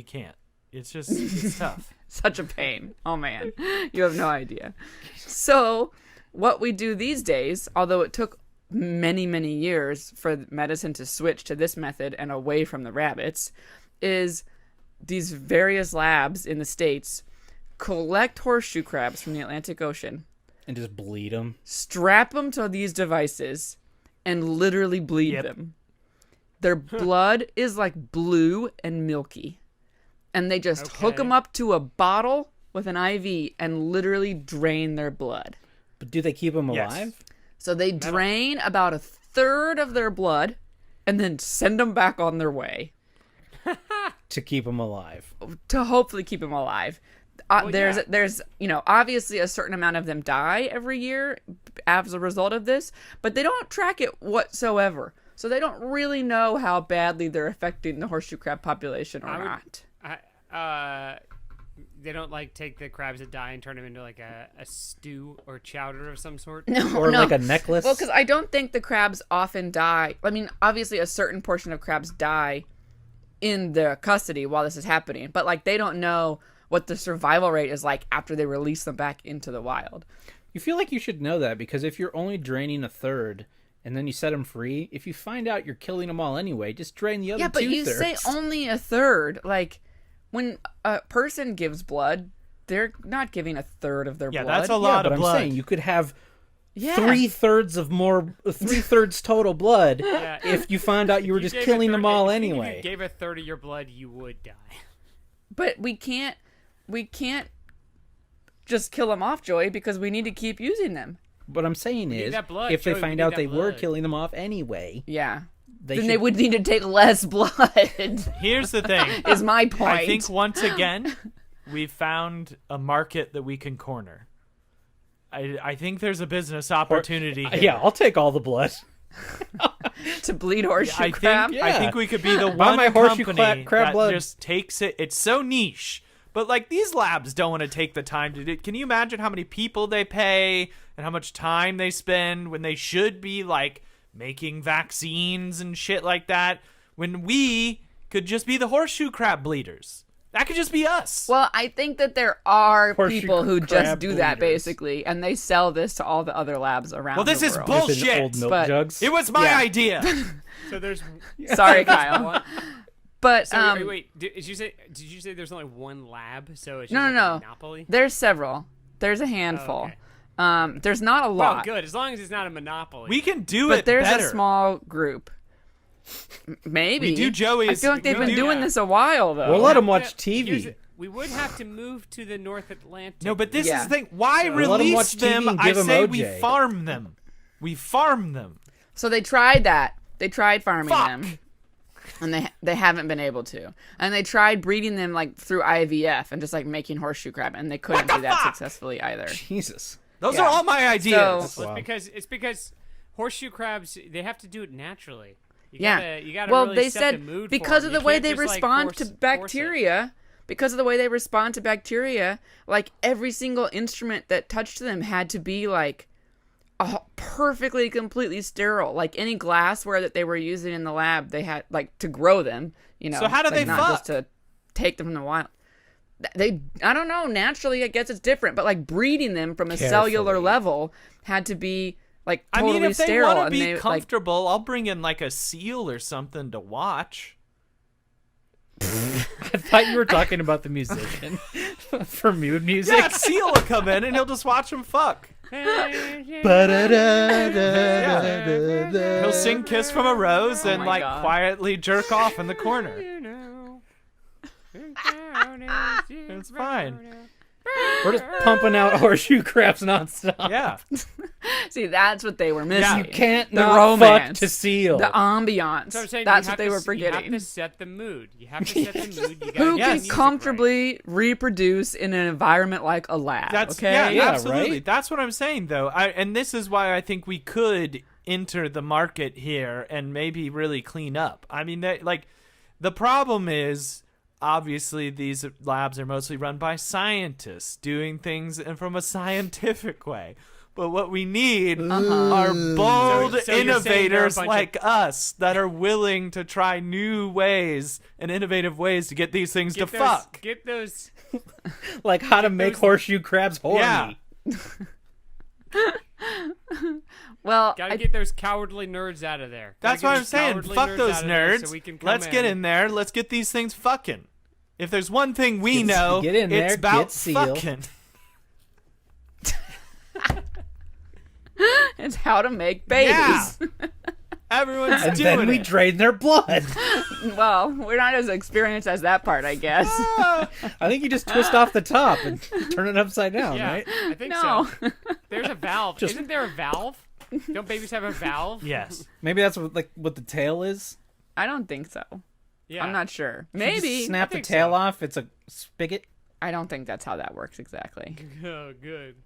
Speaker 4: can't. It's tough.
Speaker 1: Such a pain. Oh man, you have no idea. So what we do these days, although it took many, many years for medicine to switch to this method and away from the rabbits, is these various labs in the States collect horseshoe crabs from the Atlantic Ocean,
Speaker 2: And just bleed them.
Speaker 1: strap them to these devices, and literally bleed
Speaker 4: Yep.
Speaker 1: them. Their blood is like blue and milky. And they just hook
Speaker 3: Okay.
Speaker 1: them up to a bottle with an IV and literally drain their blood.
Speaker 2: But do they keep them
Speaker 4: Yes.
Speaker 2: alive?
Speaker 1: So they drain about a third of their blood and then send them back on their
Speaker 2: To keep them alive.
Speaker 1: to hopefully keep them alive. There's obviously a certain amount of them die every year as a result of this, but they don't track it whatsoever. So they don't really know how badly they're affecting the horseshoe crab population or
Speaker 3: I would-
Speaker 1: not.
Speaker 3: they don't like take the crabs that die and turn them into like a stew or chowder of some sort.
Speaker 1: No,
Speaker 2: Or
Speaker 1: no.
Speaker 2: like a necklace.
Speaker 1: Well, because I don't think the crabs often die. I mean, obviously, a certain portion of crabs die in the custody while this is happening, but like they don't know what the survival rate is like after they release them back into the wild.
Speaker 2: You feel like you should know that, because if you're only draining a third and then you set them free, if you find out you're killing them all anyway, just drain the other
Speaker 1: Yeah, but you
Speaker 2: two-thirds.
Speaker 1: say only a third. Like, when a person gives blood, they're not giving a third of their
Speaker 4: Yeah,
Speaker 1: blood.
Speaker 4: that's a
Speaker 2: Yeah,
Speaker 4: lot
Speaker 2: but
Speaker 4: of
Speaker 2: I'm
Speaker 4: blood.
Speaker 2: saying you could have
Speaker 1: Yeah.
Speaker 2: 3/3 total blood
Speaker 3: Yeah.
Speaker 2: if you found out you were
Speaker 3: If
Speaker 2: just
Speaker 3: gave a
Speaker 2: killing
Speaker 3: third-
Speaker 2: them all
Speaker 3: I think
Speaker 2: anyway.
Speaker 3: If you gave a third of your blood, you would die.
Speaker 1: But we can't just kill them off, Joey, because we need to keep using them.
Speaker 2: What I'm saying
Speaker 3: need
Speaker 2: is,
Speaker 3: that blood,
Speaker 2: if they
Speaker 3: Joey, we
Speaker 2: find
Speaker 3: need
Speaker 2: out
Speaker 3: that
Speaker 2: they were
Speaker 3: blood.
Speaker 2: killing them off anyway,
Speaker 1: Yeah.
Speaker 2: they
Speaker 1: Then
Speaker 2: should...
Speaker 1: they would need to take less blood,
Speaker 4: Here's the thing.
Speaker 1: is my point.
Speaker 4: I think once again, we've found a market that we can corner. I think there's a business opportunity here.
Speaker 2: Yeah, I'll take all the blood.
Speaker 1: to bleed horseshoe
Speaker 4: I
Speaker 1: crab.
Speaker 4: think I think we could be the
Speaker 2: Buy
Speaker 4: one
Speaker 2: my horseshoe
Speaker 4: company
Speaker 2: crab
Speaker 4: that
Speaker 2: blood.
Speaker 4: just takes it. It's so niche, but like these labs don't want to take the time to do. Can you imagine how many people they pay and how much time they spend when they should be like making vaccines and shit like that? When we could just be the horseshoe crab bleeders. That could just be us.
Speaker 1: Well, I think that there are
Speaker 2: Horseshoe
Speaker 1: people who just
Speaker 2: crab
Speaker 1: do that,
Speaker 2: bleeders.
Speaker 1: basically, and they sell this to all the other labs around
Speaker 4: Well, this
Speaker 1: the
Speaker 4: is
Speaker 1: world.
Speaker 4: bull-
Speaker 2: Within
Speaker 4: Bullshit.
Speaker 2: old milk
Speaker 1: But-
Speaker 2: jugs.
Speaker 4: It was my
Speaker 1: Yeah.
Speaker 4: idea.
Speaker 3: So there's.
Speaker 1: Sorry, Kyle. But,
Speaker 3: So wait, did you say there's only one lab? So it's just
Speaker 1: no,
Speaker 3: like
Speaker 1: no,
Speaker 3: a
Speaker 1: no.
Speaker 3: monopoly.
Speaker 1: There's several. There's a handful. There's not a
Speaker 3: Well,
Speaker 1: lot.
Speaker 3: good as long as it's not a monopoly.
Speaker 4: We can do
Speaker 1: But
Speaker 4: it
Speaker 1: there's
Speaker 4: better.
Speaker 1: a small group. Maybe.
Speaker 4: We do Joey's-
Speaker 1: I feel like they've
Speaker 4: we
Speaker 1: been
Speaker 4: do-
Speaker 1: doing this a while, though.
Speaker 2: We'll let them
Speaker 3: Yeah,
Speaker 2: watch
Speaker 3: here's
Speaker 2: TV.
Speaker 3: the- We would have to move to the North Atlantic.
Speaker 4: No, but this
Speaker 1: Yeah.
Speaker 4: is the thing. Why
Speaker 3: So-
Speaker 2: Let 'em
Speaker 4: release
Speaker 2: watch TV
Speaker 4: them?
Speaker 2: and
Speaker 4: I
Speaker 2: give 'em
Speaker 4: say
Speaker 2: OJ.
Speaker 4: we farm them. We farm them.
Speaker 1: So they tried that. They tried farming
Speaker 4: Fuck.
Speaker 1: them. And they haven't been able to. And they tried breeding them like through IVF and just like making horseshoe crab, and they couldn't do that
Speaker 4: fuck?
Speaker 1: successfully either.
Speaker 2: Jesus.
Speaker 4: Those
Speaker 1: Yeah.
Speaker 4: are all my ideas.
Speaker 1: So-
Speaker 3: Well,
Speaker 2: Wow.
Speaker 3: it's because horseshoe crabs, they have to do it naturally.
Speaker 1: Yeah.
Speaker 3: You gotta
Speaker 1: Well,
Speaker 3: really
Speaker 1: they
Speaker 3: set
Speaker 1: said
Speaker 3: the mood
Speaker 1: because
Speaker 3: for
Speaker 1: of
Speaker 3: 'em.
Speaker 1: the
Speaker 3: You
Speaker 1: way
Speaker 3: can't
Speaker 1: they
Speaker 3: just, like,
Speaker 1: respond to
Speaker 3: force it.
Speaker 1: bacteria, because of the way they respond to bacteria, like every single instrument that touched them had to be like perfectly, completely sterile. Like any glassware that they were using in the lab, they had like to grow them. You know,
Speaker 4: So how do
Speaker 1: like,
Speaker 4: they
Speaker 1: not just
Speaker 4: fuck?
Speaker 1: to take them from the wild. I don't know. Naturally, I guess it's different, but like breeding them from a cellular
Speaker 2: Carefully.
Speaker 1: level had to be like
Speaker 4: I
Speaker 1: totally
Speaker 4: mean, if they
Speaker 1: sterile.
Speaker 4: want to
Speaker 1: and
Speaker 4: be
Speaker 1: they, like,
Speaker 4: comfortable, I'll bring in like a seal or something to watch.
Speaker 2: I thought you were talking about the musician for mood music.
Speaker 4: Yeah, seal will come in and he'll just watch them fuck.
Speaker 2: Ba-da-da-da-da-da-da.
Speaker 4: He'll sing "Kiss from a Rose" and
Speaker 1: my
Speaker 4: like
Speaker 1: God.
Speaker 4: quietly jerk off in the corner.
Speaker 3: It's
Speaker 4: fine.
Speaker 2: We're just pumping out horseshoe crabs nonstop.
Speaker 4: Yeah.
Speaker 1: see, that's what they were missing.
Speaker 4: Yeah.
Speaker 2: You can't
Speaker 1: The
Speaker 2: not
Speaker 1: romance.
Speaker 2: fuck to seal.
Speaker 1: The ambiance.
Speaker 3: So I'm saying
Speaker 1: That's
Speaker 3: you
Speaker 1: what
Speaker 3: have
Speaker 1: they
Speaker 3: to
Speaker 1: were
Speaker 3: s- You have
Speaker 1: forgetting.
Speaker 3: to set the mood. You have to set the mood. You gotta
Speaker 1: Who
Speaker 3: get
Speaker 1: can
Speaker 3: the music
Speaker 1: comfortably reproduce in an environment like a lab?
Speaker 4: That's
Speaker 1: okay.
Speaker 2: Yeah,
Speaker 4: absolutely.
Speaker 2: right?
Speaker 4: That's what I'm saying, though. And this is why I think we could enter the market here and maybe really clean up. I mean, the problem is obviously these labs are mostly run by scientists doing things from a scientific way. But what we need are bold
Speaker 3: So you're saying there are a
Speaker 4: innovators
Speaker 3: bunch of-
Speaker 4: like us that are willing to try new ways and innovative ways to get these things to fuck.
Speaker 3: Get those.
Speaker 2: Like how to make
Speaker 3: those-
Speaker 2: horseshoe crabs horny.
Speaker 4: Yeah.
Speaker 1: Well,
Speaker 3: Gotta get those cowardly nerds out of there.
Speaker 4: That's
Speaker 3: Gotta
Speaker 4: what
Speaker 3: get
Speaker 4: I'm
Speaker 3: those
Speaker 4: saying.
Speaker 3: cowardly
Speaker 4: Fuck those
Speaker 3: out of there
Speaker 4: nerds.
Speaker 3: So we can come
Speaker 4: Let's get in there. Let's get these things fucking. If there's one thing we know,
Speaker 2: get in there,
Speaker 4: it's about
Speaker 2: get seal.
Speaker 4: fucking.
Speaker 1: it's how to make babies.
Speaker 4: Everyone's
Speaker 2: And
Speaker 4: doing
Speaker 2: then we
Speaker 4: it.
Speaker 2: drain their blood.
Speaker 1: Well, we're not as experienced as that part, I guess.
Speaker 4: Ah,
Speaker 2: I think you just twist off the top and turn it upside down,
Speaker 3: Yeah,
Speaker 2: right?
Speaker 3: I think
Speaker 1: No.
Speaker 3: so. There's a valve.
Speaker 2: Just-
Speaker 3: Isn't there a valve? Don't babies have a valve?
Speaker 4: yes.
Speaker 2: Maybe that's what the tail is.
Speaker 1: I don't think so.
Speaker 3: Yeah.
Speaker 1: I'm not sure.
Speaker 2: You just
Speaker 1: Maybe.
Speaker 2: snap the
Speaker 3: think
Speaker 2: tail
Speaker 3: so.
Speaker 2: off. It's a spigot.
Speaker 1: I don't think that's how that works exactly.
Speaker 3: Oh, good.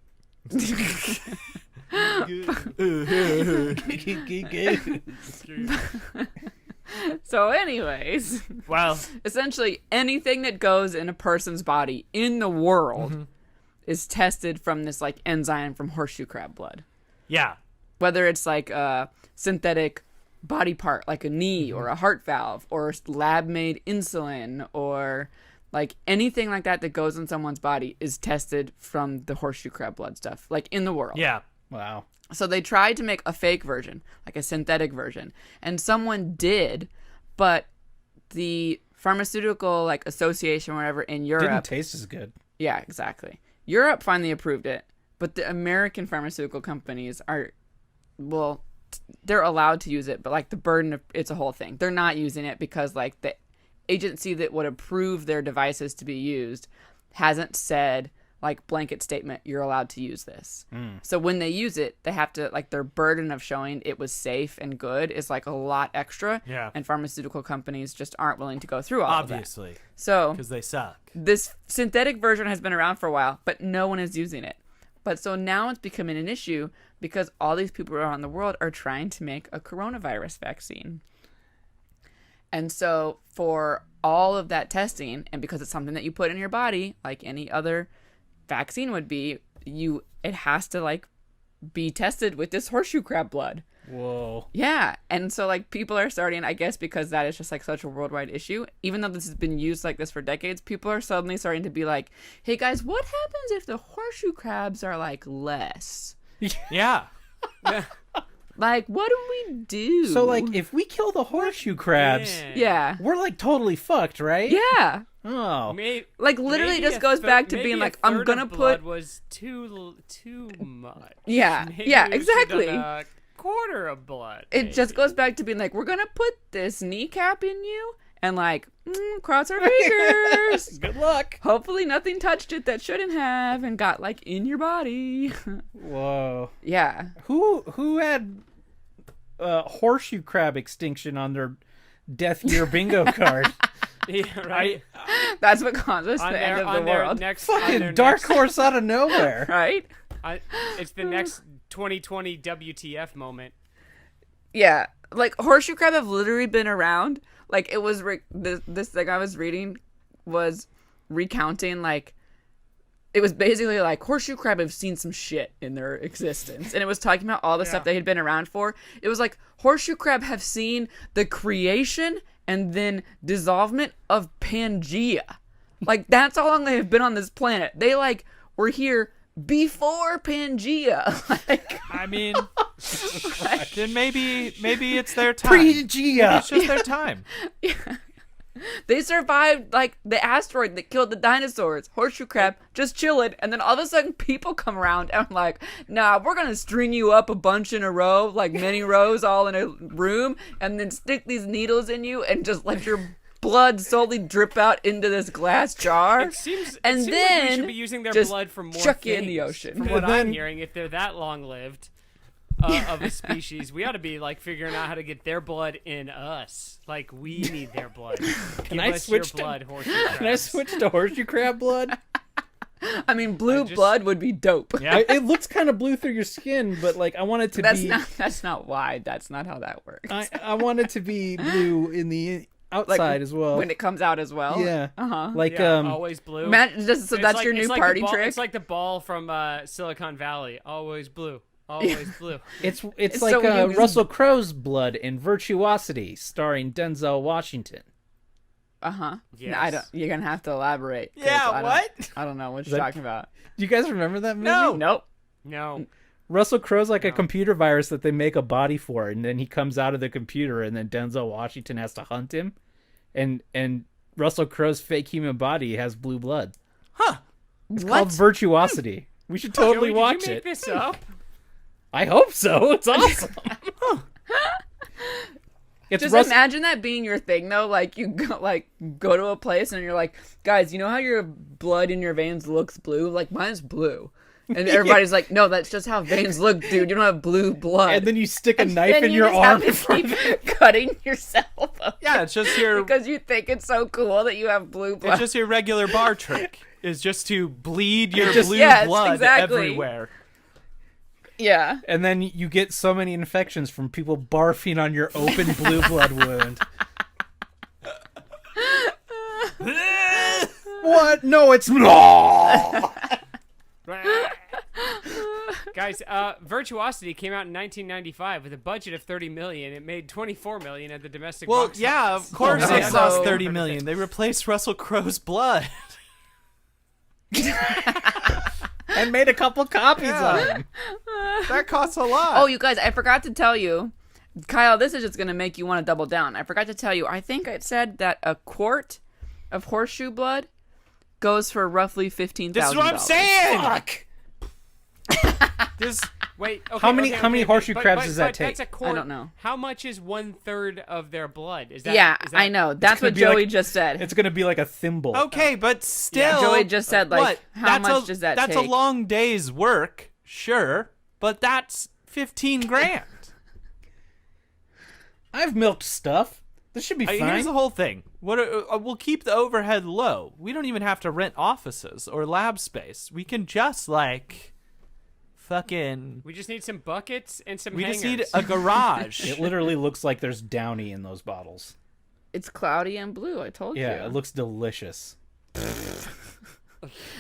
Speaker 1: So anyways,
Speaker 4: Well,
Speaker 1: essentially anything that goes in a person's body in the world is tested from this like enzyme from horseshoe crab blood.
Speaker 4: yeah.
Speaker 1: Whether it's like a synthetic body part like a knee or a heart valve or lab-made insulin or like anything like that that goes in someone's body is tested from the horseshoe crab blood stuff, like in the world.
Speaker 4: Yeah.
Speaker 2: Wow.
Speaker 1: So they tried to make a fake version, like a synthetic version, and someone did, but the pharmaceutical like association or whatever in Europe
Speaker 2: Didn't taste as good.
Speaker 1: Yeah, exactly. Europe finally approved it, but the American pharmaceutical companies are, well, they're allowed to use it, but like the burden of it's a whole thing. They're not using it because like the agency that would approve their devices to be used hasn't said like blanket statement you're allowed to use this. So when they use it, they have to like their burden of showing it was safe and good is like a lot extra.
Speaker 4: Yeah.
Speaker 1: And pharmaceutical companies just aren't willing to go through all of that.
Speaker 4: Obviously.
Speaker 1: So
Speaker 4: Because they suck.
Speaker 1: this synthetic version has been around for a while, but no one is using it. But so now it's becoming an issue because all these people around the world are trying to make a coronavirus vaccine. And so for all of that testing, and because it's something that you put in your body, like any other vaccine would be, it has to like be tested with this horseshoe crab blood.
Speaker 2: Whoa.
Speaker 1: Yeah. And so like people are starting, I guess because that is just like such a worldwide issue, even though this has been used like this for decades, people are suddenly starting to be like, hey guys, what happens if the horseshoe crabs are like less?
Speaker 4: Yeah.
Speaker 1: Like, what do we do?
Speaker 2: So, like, if we kill the horseshoe crabs,
Speaker 1: Yeah.
Speaker 2: we're, like, totally fucked, right?
Speaker 1: Yeah.
Speaker 2: Oh.
Speaker 1: Like, literally
Speaker 3: Maybe
Speaker 1: just goes back to being like, I'm gonna put...
Speaker 3: was too much.
Speaker 1: Yeah.
Speaker 3: Maybe
Speaker 1: Yeah,
Speaker 3: we should've done
Speaker 1: exactly.
Speaker 3: a quarter of blood.
Speaker 1: It just goes back to being like, we're gonna put this kneecap in you and like, cross our fingers.
Speaker 2: Good luck.
Speaker 1: Hopefully nothing touched it that shouldn't have and got like in your body.
Speaker 2: Whoa.
Speaker 1: Yeah.
Speaker 2: Who had horseshoe crab extinction on their death year bingo card?
Speaker 3: Yeah, right.
Speaker 1: That's what causes
Speaker 3: On
Speaker 1: the
Speaker 3: their,
Speaker 1: end of
Speaker 3: on
Speaker 1: the
Speaker 3: their
Speaker 1: world.
Speaker 3: next, on
Speaker 2: Fucking
Speaker 3: their
Speaker 2: dark
Speaker 3: next,
Speaker 2: horse out of nowhere.
Speaker 1: Right?
Speaker 3: It's the next 2020 WTF moment.
Speaker 1: Yeah. Like, horseshoe crab have literally been around. Like, it was, this thing I was reading was recounting, like, it was basically like, horseshoe crab have seen some shit in their existence. And it was talking about all the stuff they had been around for. It was like, horseshoe crab have seen the creation and then dissolvement of Pangea. Like, that's how long they have been on this planet. They, like, were here before Pangea. Like,
Speaker 4: I mean, then maybe it's their time.
Speaker 2: Pre-Gia.
Speaker 4: It's just their time.
Speaker 1: they survived, like, the asteroid that killed the dinosaurs. Horseshoe crab just chilling. And then all of a sudden, people come around and are like, nah, we're going to string you up a bunch in a row, like many rows all in a room, and then stick these needles in you and just let your blood slowly drip out into this glass jar.
Speaker 3: It seems
Speaker 1: and
Speaker 3: like
Speaker 1: then
Speaker 3: we should be using their
Speaker 1: just
Speaker 3: blood for more
Speaker 1: chuck you
Speaker 3: things.
Speaker 1: in the ocean.
Speaker 3: From what
Speaker 2: And then-
Speaker 3: I'm hearing, if they're that long-lived of a species, we ought to be like figuring out how to get their blood in us. Like, we need their blood. Give
Speaker 2: I
Speaker 3: us
Speaker 2: switch
Speaker 3: your
Speaker 2: to-
Speaker 3: blood, horseshoe
Speaker 2: Can I
Speaker 3: crabs.
Speaker 2: switch to horseshoe crab blood?
Speaker 1: I mean, blue
Speaker 3: just-
Speaker 1: blood would be dope.
Speaker 4: Yeah.
Speaker 2: It looks kind of blue through your skin, but like I want it to be.
Speaker 1: That's not why. That's not how that works.
Speaker 2: I want it to be blue in the outside
Speaker 1: Like,
Speaker 2: as well.
Speaker 1: when it comes out as well.
Speaker 2: Yeah.
Speaker 1: Uh-huh.
Speaker 2: Like
Speaker 3: Yeah, always blue.
Speaker 1: Just, so
Speaker 3: It's
Speaker 1: that's
Speaker 3: like-
Speaker 1: your new
Speaker 3: it's like
Speaker 1: party
Speaker 3: the ball,
Speaker 1: trick?
Speaker 3: It's like the ball from Silicon Valley. Always blue. Always blue.
Speaker 2: it's
Speaker 1: It's
Speaker 2: like
Speaker 1: so you just-
Speaker 2: Russell Crowe's blood in Virtuosity, starring Denzel Washington.
Speaker 1: Uh-huh.
Speaker 3: Yes.
Speaker 1: No, I don't. You're gonna have to elaborate. 'cause
Speaker 4: Yeah,
Speaker 1: I don't-
Speaker 4: what?
Speaker 1: I don't know what
Speaker 2: that-
Speaker 1: you're talking about.
Speaker 2: Do you guys remember that movie?
Speaker 4: No.
Speaker 1: Nope.
Speaker 3: No.
Speaker 2: Russell Crowe's like a computer virus that they make a body for, and then he comes out of the computer, and then Denzel Washington has to hunt him, and Russell Crowe's fake human body has blue blood. It's
Speaker 1: What?
Speaker 2: called Virtuosity. We should totally
Speaker 3: Joey,
Speaker 2: watch
Speaker 3: did you make
Speaker 2: it.
Speaker 3: this up?
Speaker 2: I hope so. It's awesome. It's
Speaker 1: Just imagine that being your thing, though. Like, you go to a place and you're like, guys, you know how your blood in your veins looks blue? Like, mine's blue. And everybody's like, no, that's just how veins look, dude. You don't have blue blood.
Speaker 2: and then you stick a knife
Speaker 1: Then
Speaker 2: in
Speaker 1: you
Speaker 2: your
Speaker 1: just
Speaker 2: arm.
Speaker 1: have to keep cutting yourself up.
Speaker 4: Yeah, it's just your
Speaker 1: Because you think it's so cool that you have blue blood.
Speaker 4: it's just your regular bar trick. Is just to bleed your
Speaker 2: Just-
Speaker 4: blue
Speaker 1: yes,
Speaker 4: blood
Speaker 1: exactly.
Speaker 4: everywhere.
Speaker 1: Yeah.
Speaker 2: And then you get so many infections from people barfing on your open blue blood wound. What? No, it's not.
Speaker 3: Guys, Virtuosity came out in 1995 with a budget of $30 million. It made $24 million at the domestic
Speaker 4: Well,
Speaker 3: box
Speaker 4: yeah,
Speaker 3: office.
Speaker 4: of course
Speaker 1: Okay,
Speaker 4: it
Speaker 1: so-
Speaker 4: cost $30 million. They replaced Russell Crowe's blood.
Speaker 2: And made a couple copies
Speaker 4: Yeah.
Speaker 2: of them.
Speaker 4: That costs a lot.
Speaker 1: Oh, you guys, I forgot to tell you. Kyle, this is just going to make you want to double down. I forgot to tell you. I think I said that a quart of horseshoe blood goes for roughly $15,000.
Speaker 4: This is what I'm saying.
Speaker 2: Fuck.
Speaker 4: This
Speaker 3: Wait, okay,
Speaker 2: How many-
Speaker 3: okay,
Speaker 2: how many
Speaker 3: okay,
Speaker 2: horseshoe
Speaker 3: but-
Speaker 2: crabs
Speaker 3: but-
Speaker 2: does that
Speaker 3: but
Speaker 2: take?
Speaker 3: That's a quart.
Speaker 1: I don't know.
Speaker 3: How much is 1/3 of their blood? Is that?
Speaker 1: Yeah,
Speaker 3: is that-
Speaker 1: I know. That's
Speaker 2: gonna
Speaker 1: what
Speaker 2: be
Speaker 1: Joey
Speaker 2: like-
Speaker 1: just said.
Speaker 2: It's gonna be like a thimble.
Speaker 4: okay, but still,
Speaker 1: Joey just said, like,
Speaker 4: what?
Speaker 1: how
Speaker 4: That's
Speaker 1: much
Speaker 4: a,
Speaker 1: does that
Speaker 4: That's
Speaker 1: take?
Speaker 4: a long day's work, sure, but that's 15 grand.
Speaker 2: I've milked stuff. This should be fine.
Speaker 4: Here's the whole thing. We'll keep the overhead low. We don't even have to rent offices or lab space. We can just fucking.
Speaker 3: We just need some buckets and some
Speaker 4: We
Speaker 3: hangers.
Speaker 4: just need a garage.
Speaker 2: It literally looks like there's Downy in those bottles.
Speaker 1: It's cloudy and blue. I told you.
Speaker 2: Yeah, it looks delicious.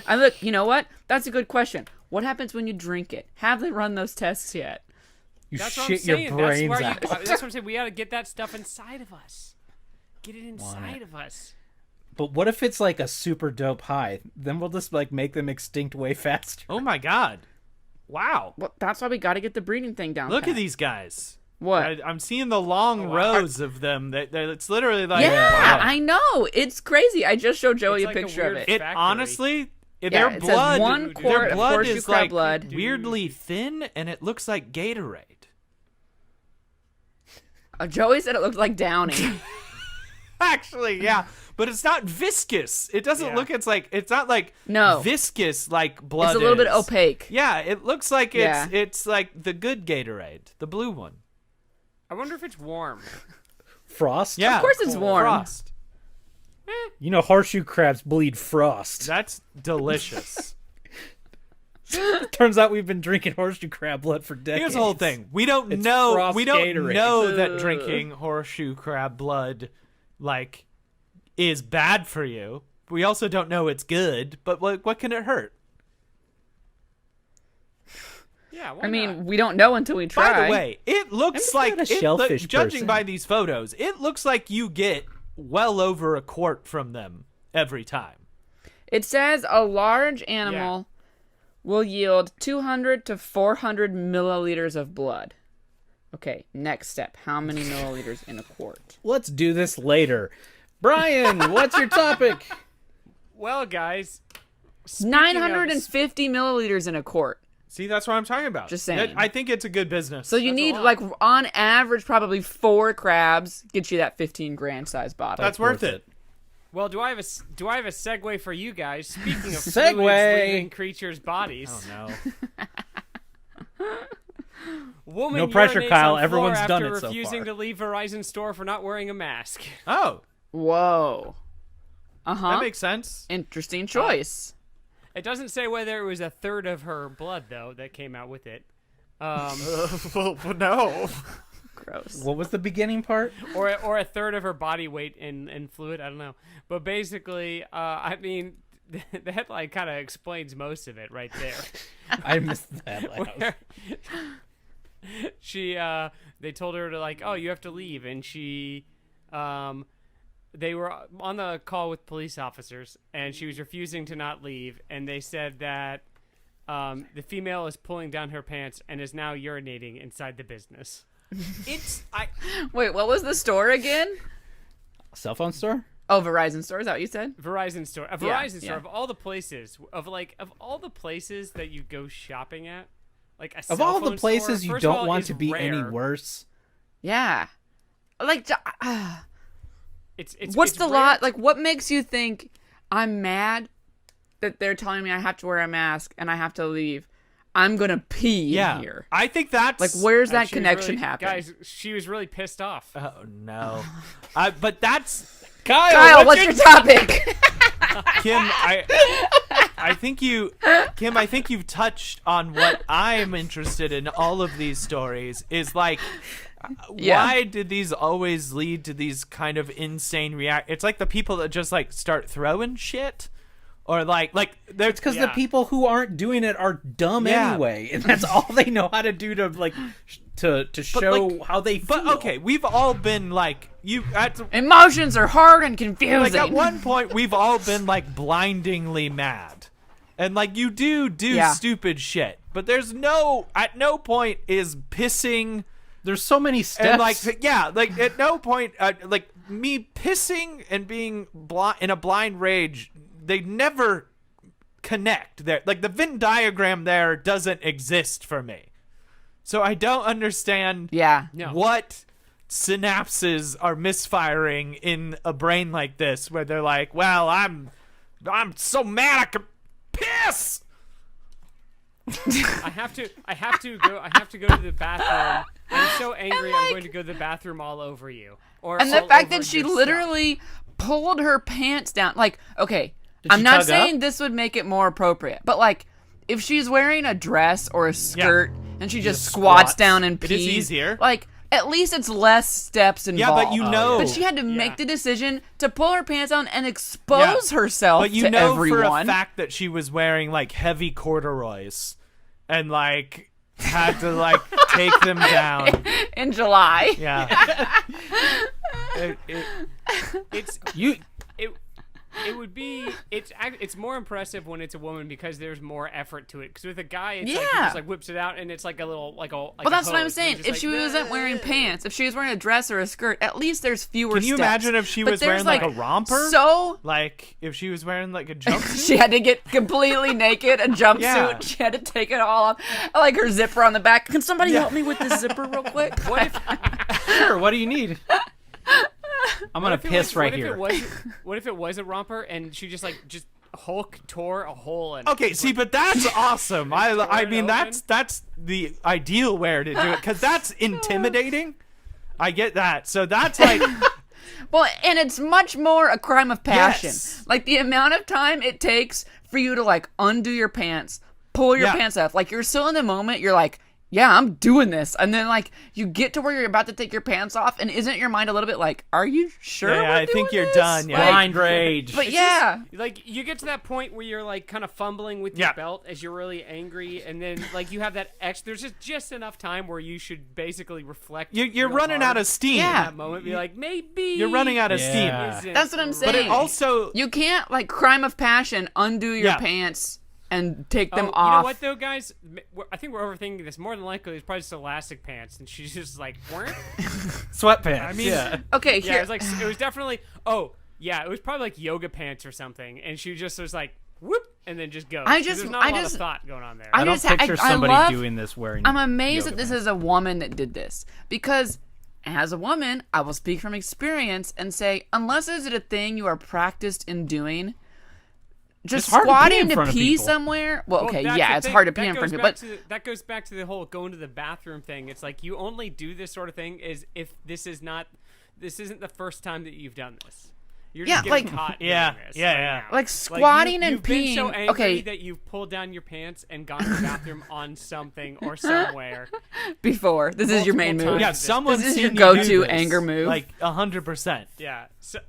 Speaker 1: And look, you know what? That's a good question. What happens when you drink it? Have they run those tests yet?
Speaker 2: You
Speaker 3: That's what I'm
Speaker 2: shit your
Speaker 3: saying.
Speaker 2: brains
Speaker 3: that's where
Speaker 2: out.
Speaker 3: that's what I'm saying. We got to get that stuff inside of us. Get it inside of us.
Speaker 2: But what if it's like a super dope high? Then we'll just like make them extinct way faster.
Speaker 4: Oh my god! Wow!
Speaker 1: Well, that's why we got to get the breeding thing down.
Speaker 4: Look
Speaker 1: pat.
Speaker 4: at these guys.
Speaker 1: What?
Speaker 4: I'm seeing the long rows of them. It's literally like
Speaker 1: yeah,
Speaker 4: wow.
Speaker 1: I know. It's crazy. I just showed Joey
Speaker 3: It's
Speaker 1: a
Speaker 3: like a
Speaker 1: picture of
Speaker 3: weird
Speaker 1: it.
Speaker 4: It
Speaker 3: factory.
Speaker 4: honestly,
Speaker 1: Yeah,
Speaker 4: their
Speaker 1: it says
Speaker 4: blood,
Speaker 1: 1 quart
Speaker 4: their
Speaker 1: of
Speaker 4: blood
Speaker 1: horseshoe
Speaker 4: is
Speaker 1: crab
Speaker 4: like
Speaker 1: blood.
Speaker 4: weirdly thin, and it looks like Gatorade.
Speaker 1: Joey said it looked like Downy.
Speaker 4: Actually, yeah, but it's not viscous. It doesn't
Speaker 3: Yeah.
Speaker 4: look. It's not like
Speaker 1: No.
Speaker 4: viscous like blood.
Speaker 1: It's a little bit
Speaker 4: is.
Speaker 1: opaque.
Speaker 4: Yeah, it looks like
Speaker 1: Yeah.
Speaker 4: it's like the good Gatorade, the blue one.
Speaker 3: I wonder if it's warm.
Speaker 2: Frost?
Speaker 4: Yeah,
Speaker 1: course it's warm.
Speaker 4: Frost.
Speaker 2: You know horseshoe crabs bleed frost.
Speaker 4: That's delicious.
Speaker 2: Turns out we've been drinking horseshoe crab blood for decades.
Speaker 4: Here's the whole thing. We don't
Speaker 2: It's
Speaker 4: know.
Speaker 2: Frost
Speaker 4: We don't
Speaker 2: Gatorade.
Speaker 4: know that drinking horseshoe crab blood, like, is bad for you. We also don't know it's good. But what can it hurt?
Speaker 3: Yeah. Why
Speaker 1: I mean,
Speaker 3: not?
Speaker 1: we don't know until we try.
Speaker 4: By the way, it looks
Speaker 2: I'm
Speaker 4: like
Speaker 2: not a shellfish
Speaker 4: judging
Speaker 2: person.
Speaker 4: by these photos, it looks like you get well over a quart from them every time.
Speaker 1: It says a large animal will yield 200 to 400 milliliters of blood. Okay, next step. How many milliliters in a quart?
Speaker 2: Let's do this later. Brian, what's your topic?
Speaker 3: Well, guys. speaking of-
Speaker 1: 950 milliliters in a quart.
Speaker 4: See, that's what I'm talking about.
Speaker 1: Just saying.
Speaker 4: I think it's a good business.
Speaker 1: So you
Speaker 3: That's a
Speaker 1: need,
Speaker 3: lot.
Speaker 1: like, on average, probably 4 crabs get you that 15 grand size bottle.
Speaker 4: that's worth it.
Speaker 3: Well, do I have a segue for you guys? Speaking of
Speaker 2: Segue.
Speaker 3: fluids leaving creatures' bodies,
Speaker 4: Oh no.
Speaker 3: woman
Speaker 2: No pressure,
Speaker 3: urinates
Speaker 2: Kyle.
Speaker 3: on floor
Speaker 2: Everyone's
Speaker 3: after
Speaker 2: done it so
Speaker 3: refusing
Speaker 2: far.
Speaker 3: to leave Verizon store for not wearing a mask.
Speaker 4: Oh,
Speaker 1: Whoa. Uh-huh.
Speaker 4: that makes sense.
Speaker 1: Interesting choice.
Speaker 3: It doesn't say whether it was a third of her blood though that came out with it,
Speaker 4: Well, no.
Speaker 1: Gross.
Speaker 2: What was the beginning part?
Speaker 3: or a third of her body weight in fluid. I don't know, but basically, I mean, the headline kind of explains most of it right there.
Speaker 2: I missed that last.
Speaker 3: Where she they told her to, like, oh, you have to leave, and she they were on the call with police officers, and she was refusing to not leave, and they said that the female is pulling down her pants and is now urinating inside the business.
Speaker 1: Wait, what was the store again?
Speaker 2: Cell phone store?
Speaker 1: Oh, Verizon store. Is that what you said?
Speaker 3: Verizon store, a
Speaker 1: Yeah,
Speaker 3: Verizon store
Speaker 1: yeah.
Speaker 3: of all the places, of all the places that you go shopping at, like a
Speaker 2: Of
Speaker 3: cell
Speaker 2: all the
Speaker 3: phone
Speaker 2: places
Speaker 3: store,
Speaker 2: you
Speaker 3: first of
Speaker 2: don't
Speaker 3: all,
Speaker 2: want
Speaker 3: is
Speaker 2: to be any
Speaker 3: rare.
Speaker 2: worse.
Speaker 1: Yeah. Like,
Speaker 3: It's
Speaker 1: what's
Speaker 3: it's
Speaker 1: the
Speaker 3: rare
Speaker 1: lot? Like, what makes you think I'm mad that they're telling me I have to wear a mask and I have to leave? I'm gonna pee
Speaker 4: Yeah.
Speaker 1: in here.
Speaker 4: I think that's
Speaker 1: Like, where's
Speaker 3: And
Speaker 1: that
Speaker 3: she was
Speaker 1: connection
Speaker 3: really,
Speaker 1: happen?
Speaker 3: Guys, she was really pissed off.
Speaker 4: Oh no. But that's
Speaker 1: Kyle, what's your topic?
Speaker 4: Kim, I think you've touched on what I'm interested in all of these stories is like
Speaker 1: Yeah.
Speaker 4: why did these always lead to these kind of insane it's like the people that just like start throwing shit. or like
Speaker 2: It's because the
Speaker 3: Yeah.
Speaker 2: people who aren't doing it are dumb
Speaker 4: Yeah.
Speaker 2: anyway, and that's all they know how to do to like to show
Speaker 4: like,
Speaker 2: how they feel.
Speaker 4: But okay, we've all been like
Speaker 1: Emotions are hard and confusing.
Speaker 4: like at one point we've all been like blindingly mad, and like you do
Speaker 1: Yeah.
Speaker 4: stupid shit, but at no point is pissing.
Speaker 2: There's so many steps.
Speaker 4: And like at no point like me pissing and being in a blind rage, they never connect there. Like the Venn diagram there doesn't exist for me. So I don't understand
Speaker 1: Yeah.
Speaker 3: No.
Speaker 4: what synapses are misfiring in a brain like this, where they're like, well, I'm so mad I can piss.
Speaker 3: I have to go to the bathroom. I'm so angry. I'm going to go to the bathroom all over you. Or
Speaker 1: And the
Speaker 3: all
Speaker 1: fact
Speaker 3: over
Speaker 1: that she
Speaker 3: your stuff.
Speaker 1: literally pulled her pants down. Like, okay,
Speaker 2: Did
Speaker 1: I'm
Speaker 2: she
Speaker 1: not
Speaker 2: tug
Speaker 1: saying
Speaker 2: up?
Speaker 1: this would make it more appropriate, but like, if she's wearing a dress or a skirt and she just squats down and
Speaker 4: It
Speaker 1: pees,
Speaker 4: is easier.
Speaker 1: like, at least it's less steps
Speaker 4: Yeah,
Speaker 1: involved.
Speaker 4: but you know.
Speaker 1: But she had to
Speaker 3: Yeah.
Speaker 1: make the decision to pull her pants down and expose herself
Speaker 4: But you
Speaker 1: to
Speaker 4: know
Speaker 1: everyone.
Speaker 4: for a fact that she was wearing like heavy corduroys and like had to like take them down.
Speaker 1: in July.
Speaker 4: Yeah.
Speaker 3: It's
Speaker 2: you.
Speaker 3: it would be it's more impressive when it's a woman because there's more effort to it. Because with a guy, it's like he
Speaker 1: Yeah.
Speaker 3: just like whips it out and it's like a little like a. Like
Speaker 1: Well, that's
Speaker 3: a
Speaker 1: what I'm
Speaker 3: hose.
Speaker 1: saying.
Speaker 3: You're
Speaker 1: If
Speaker 3: just
Speaker 1: she
Speaker 3: like,
Speaker 1: wasn't wearing pants, if she was wearing a dress or a skirt, at least there's fewer
Speaker 4: Can you
Speaker 1: steps.
Speaker 4: imagine if she
Speaker 1: But
Speaker 4: was
Speaker 1: there's,
Speaker 4: wearing like a romper?
Speaker 1: So
Speaker 4: Like if she was wearing like a jumpsuit?
Speaker 1: she had to get completely naked, a jumpsuit.
Speaker 4: Yeah.
Speaker 1: She had to take it all off. I like her zipper on the back. Can somebody help me with this zipper real quick?
Speaker 3: What if
Speaker 2: Sure. What do you need? I'm gonna piss right here.
Speaker 3: What if it was a romper and she just Hulk tore a hole in it?
Speaker 4: Okay, see, but that's awesome. I
Speaker 3: it
Speaker 4: mean,
Speaker 3: open?
Speaker 4: that's the ideal way to do it, because that's intimidating. I get that. So that's like,
Speaker 1: Well, and it's much more a crime of passion.
Speaker 4: Yes.
Speaker 1: Like the amount of time it takes for you to like undo your pants, pull your
Speaker 4: Yeah.
Speaker 1: pants off. Like you're still in the moment. You're like, yeah, I'm doing this. And then like you get to where you're about to take your pants off, and isn't your mind a little bit like, are you sure?
Speaker 4: Yeah,
Speaker 1: we're
Speaker 4: I think
Speaker 1: doing
Speaker 4: you're
Speaker 1: this?
Speaker 4: done, yeah.
Speaker 1: Like,
Speaker 2: Blind rage.
Speaker 1: but yeah.
Speaker 3: Like you get to that point where you're like kind of fumbling with
Speaker 4: Yeah.
Speaker 3: your belt as you're really angry, and then like you have that there's just enough time where you should basically reflect.
Speaker 4: you're
Speaker 3: real
Speaker 4: running
Speaker 3: hard
Speaker 4: out of steam.
Speaker 1: Yeah.
Speaker 3: in that moment. Be like, maybe
Speaker 4: You're running out of
Speaker 2: Yeah.
Speaker 4: steam.
Speaker 3: isn't
Speaker 1: That's what I'm saying.
Speaker 4: But it also,
Speaker 1: You can't like crime of passion undo your
Speaker 4: Yeah.
Speaker 1: pants and take them
Speaker 3: You
Speaker 1: off.
Speaker 3: know what though, guys? I think we're overthinking this. More than likely, it's probably just elastic pants, and she's just like, "Weren't?"
Speaker 2: Sweatpants.
Speaker 3: I mean,
Speaker 2: yeah.
Speaker 1: Okay,
Speaker 3: Yeah,
Speaker 1: here.
Speaker 3: it was like it was definitely. Oh, yeah, it was probably like yoga pants or something, and she just was like, "Whoop," and then just goes.
Speaker 1: I
Speaker 3: So
Speaker 1: just-
Speaker 3: there's not a
Speaker 1: I
Speaker 3: lot
Speaker 1: just-
Speaker 3: of thought going on there.
Speaker 2: I don't
Speaker 1: just ha-
Speaker 2: picture
Speaker 1: I
Speaker 2: somebody
Speaker 1: love-
Speaker 2: doing this wearing.
Speaker 1: I'm amazed
Speaker 2: yoga
Speaker 1: that this
Speaker 2: pants.
Speaker 1: is a woman that did this, because as a woman, I will speak from experience and say, unless is it a thing you are practiced in doing, just
Speaker 2: It's hard to pee
Speaker 1: squatting
Speaker 2: in
Speaker 1: to
Speaker 2: front of
Speaker 1: pee
Speaker 2: people.
Speaker 1: somewhere. Well,
Speaker 3: Well,
Speaker 1: okay,
Speaker 3: that's
Speaker 1: yeah,
Speaker 3: the
Speaker 1: it's
Speaker 3: thing.
Speaker 1: hard to pee
Speaker 3: That
Speaker 1: in front of
Speaker 3: goes
Speaker 1: people, but
Speaker 3: back to that goes back to the whole going to the bathroom thing. It's like you only do this sort of thing is if this isn't the first time that you've done this. You're
Speaker 1: Yeah,
Speaker 3: just getting
Speaker 1: like-
Speaker 3: caught.
Speaker 4: Yeah,
Speaker 3: doing this
Speaker 4: yeah,
Speaker 3: right
Speaker 4: yeah.
Speaker 3: now.
Speaker 1: like squatting and
Speaker 3: you've been
Speaker 1: peeing.
Speaker 3: so angry
Speaker 1: Okay,
Speaker 3: that you've pulled down your pants and gone to the bathroom on something or somewhere.
Speaker 1: before this is your main
Speaker 3: multiple
Speaker 1: move.
Speaker 3: times.
Speaker 4: yeah, someone's
Speaker 1: This is
Speaker 4: seen
Speaker 1: your
Speaker 4: you
Speaker 1: go-to
Speaker 4: do this,
Speaker 1: anger move.
Speaker 4: like 100%.
Speaker 3: Yeah. So,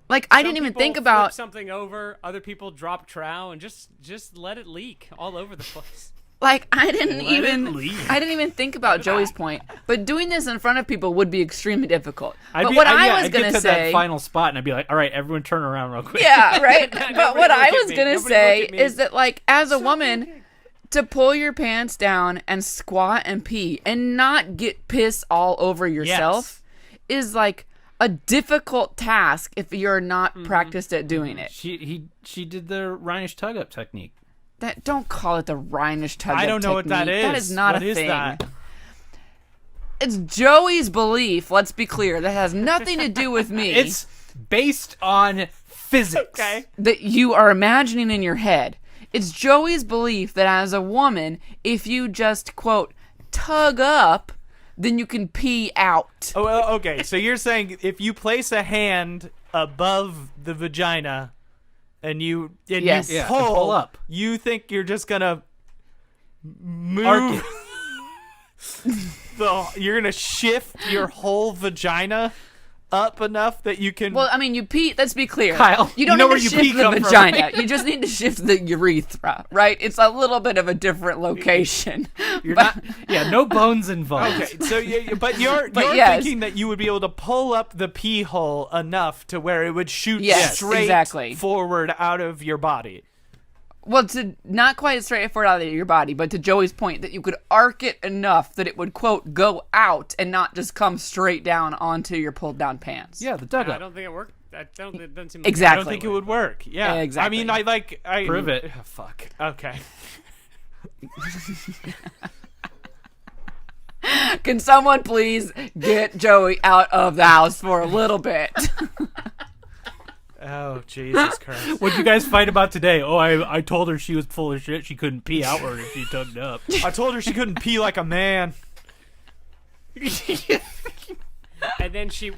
Speaker 1: Like I
Speaker 3: some
Speaker 1: didn't even
Speaker 3: people
Speaker 1: think
Speaker 3: flip
Speaker 1: about
Speaker 3: something over. Other people drop trow and just let it leak all over the place.
Speaker 1: like I didn't
Speaker 2: Let it
Speaker 1: even
Speaker 2: leak.
Speaker 1: I didn't even think about Joey's point. But doing this in front of people would be extremely difficult.
Speaker 2: I'd
Speaker 1: But
Speaker 2: be-
Speaker 1: what
Speaker 2: I'd- yeah,
Speaker 1: I was
Speaker 2: I'd get
Speaker 1: gonna
Speaker 2: to
Speaker 1: say,
Speaker 2: that final spot, and I'd be like, "All right, everyone, turn around real quick."
Speaker 1: yeah, right. But
Speaker 3: Nobody
Speaker 1: what I
Speaker 3: look at
Speaker 1: was
Speaker 3: me.
Speaker 1: gonna
Speaker 3: Nobody
Speaker 1: say
Speaker 3: look at me.
Speaker 1: is that like as a woman, to pull your pants down and squat and pee and not get piss all over yourself is like a difficult task if you're not
Speaker 3: Mm-hmm.
Speaker 1: practiced at doing it.
Speaker 2: She did the Rhinish tug up technique.
Speaker 1: That don't call it the Rhinish tug.
Speaker 4: I don't know what that is.
Speaker 1: That is not
Speaker 4: What
Speaker 1: a
Speaker 4: is
Speaker 1: thing.
Speaker 4: that?
Speaker 1: It's Joey's belief. Let's be clear. That has nothing to do with me.
Speaker 2: It's based on physics.
Speaker 4: Okay.
Speaker 1: that you are imagining in your head. It's Joey's belief that as a woman, if you just quote tug up, then you can pee out.
Speaker 4: Oh, well, okay. So you're saying if you place a hand above the vagina and you
Speaker 1: Yes.
Speaker 2: Yeah, and
Speaker 4: pull,
Speaker 2: pull up.
Speaker 4: you think you're just gonna move
Speaker 2: Arc it.
Speaker 4: you're gonna shift your whole vagina up enough that you can.
Speaker 1: Well, I mean, you pee. Let's be clear,
Speaker 2: Kyle,
Speaker 1: You don't
Speaker 2: you know
Speaker 1: need
Speaker 2: where
Speaker 1: to
Speaker 2: you
Speaker 1: shift
Speaker 2: pee
Speaker 1: the
Speaker 2: come from,
Speaker 1: vagina.
Speaker 2: right?
Speaker 1: You just need to shift the urethra, right? It's a little bit of a different location.
Speaker 2: You're
Speaker 1: But-
Speaker 2: not. Yeah, no bones involved.
Speaker 4: Okay, so but you're
Speaker 1: yes.
Speaker 4: thinking that you would be able to pull up the pee hole enough to where it would shoot
Speaker 1: Yes,
Speaker 4: straight
Speaker 1: exactly.
Speaker 4: forward out of your body.
Speaker 1: Well, to not quite straightforward out of your body, but to Joey's point, that you could arc it enough that it would, quote, go out and not just come straight down onto your pulled down pants.
Speaker 2: Yeah, the
Speaker 3: I
Speaker 2: dugout.
Speaker 3: don't think it worked. It doesn't seem like
Speaker 1: Exactly.
Speaker 4: I don't think it would work. Yeah,
Speaker 1: Exactly.
Speaker 4: I mean, I
Speaker 2: Prove it.
Speaker 4: Fuck. Okay.
Speaker 1: Can someone please get Joey out of the house for a little bit?
Speaker 4: Oh Jesus Christ.
Speaker 2: What'd you guys fight about today? Oh, I told her she was full of shit. She couldn't pee outward if she tugged up.
Speaker 4: I told her she couldn't pee like a man.
Speaker 3: And then she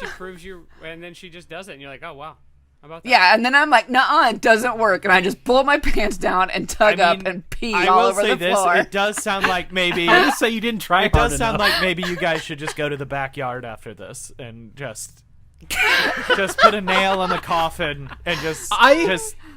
Speaker 3: proves you, and then she just does it, and you're like, oh wow, how about that?
Speaker 1: Yeah, and then I'm like, nuh-uh, it doesn't work. And I just pull my pants down and tug
Speaker 4: I mean,
Speaker 1: up and pee
Speaker 4: I
Speaker 1: all
Speaker 4: will
Speaker 1: over
Speaker 4: say
Speaker 1: the
Speaker 4: this:
Speaker 1: floor.
Speaker 4: it does sound like maybe.
Speaker 2: I just say you didn't try
Speaker 4: It does
Speaker 2: hard
Speaker 4: sound
Speaker 2: enough.
Speaker 4: like maybe you guys should just go to the backyard after this and just put a nail in the coffin and just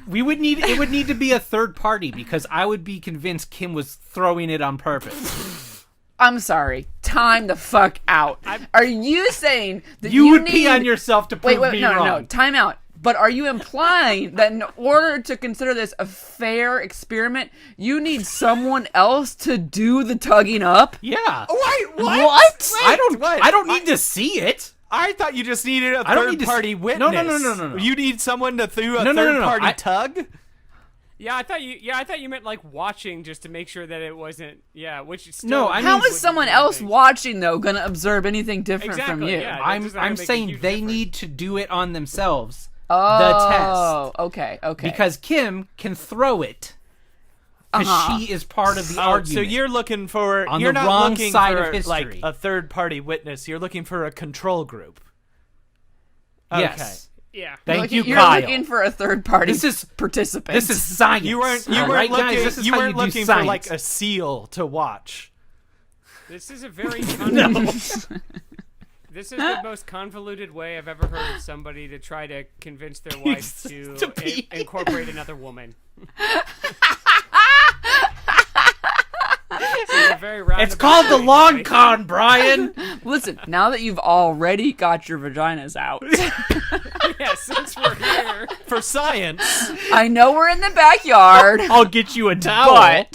Speaker 2: We would need it would need to be a third party because I would be convinced Kim was throwing it on purpose.
Speaker 1: I'm sorry. Time the fuck out. Are you saying that
Speaker 2: You would
Speaker 1: need...
Speaker 2: pee on yourself to prove
Speaker 1: Wait,
Speaker 2: me
Speaker 1: no,
Speaker 2: wrong.
Speaker 1: no, time out. But are you implying that in order to consider this a fair experiment, you need someone else to do the tugging up?
Speaker 2: Yeah.
Speaker 4: Wait,
Speaker 1: What?
Speaker 2: I don't need to see it.
Speaker 4: I thought you just needed a
Speaker 2: I don't need to
Speaker 4: third-party
Speaker 2: s-
Speaker 4: witness.
Speaker 2: No.
Speaker 4: You need someone to do a
Speaker 2: No.
Speaker 4: third-party tug?
Speaker 3: Yeah, I thought you meant like watching just to make sure that it wasn't. Yeah, which still
Speaker 2: No, I
Speaker 1: How
Speaker 2: mean-
Speaker 1: is someone else watching, though, going to observe anything different from
Speaker 3: Exactly,
Speaker 1: you?
Speaker 3: yeah. That
Speaker 2: I'm
Speaker 3: doesn't make a
Speaker 2: saying
Speaker 3: huge
Speaker 2: they
Speaker 3: difference.
Speaker 2: need to do it on themselves.
Speaker 1: Oh,
Speaker 2: The test.
Speaker 1: okay.
Speaker 2: Because Kim can throw it. Because she is part of the argument.
Speaker 4: So you're looking for
Speaker 2: On
Speaker 4: you're
Speaker 2: the
Speaker 4: not
Speaker 2: wrong
Speaker 4: looking
Speaker 2: side
Speaker 4: for
Speaker 2: of history.
Speaker 4: like a third-party witness. You're looking for a control group.
Speaker 2: Yes.
Speaker 3: Yeah.
Speaker 2: Thank you,
Speaker 1: You're
Speaker 2: Kyle.
Speaker 1: looking for a third party
Speaker 2: This is-
Speaker 1: participant.
Speaker 2: This is science.
Speaker 4: You weren't
Speaker 2: All right,
Speaker 4: looking.
Speaker 2: guys, this is
Speaker 4: you
Speaker 2: how
Speaker 4: weren't
Speaker 2: you do
Speaker 4: looking for
Speaker 2: science.
Speaker 4: like a seal to watch.
Speaker 3: This is a very
Speaker 2: No.
Speaker 3: This is the most convoluted way I've ever heard of somebody to try to convince their wife to,
Speaker 2: To pee.
Speaker 3: incorporate another woman. This is a very
Speaker 2: It's
Speaker 3: roundabout
Speaker 2: called the
Speaker 3: way,
Speaker 2: long
Speaker 3: right?
Speaker 2: con, Brian.
Speaker 1: Listen, now that you've already got your vaginas out,
Speaker 3: Yeah, since we're here.
Speaker 4: For science,
Speaker 1: I know we're in the backyard,
Speaker 2: I'll get you a towel.
Speaker 1: but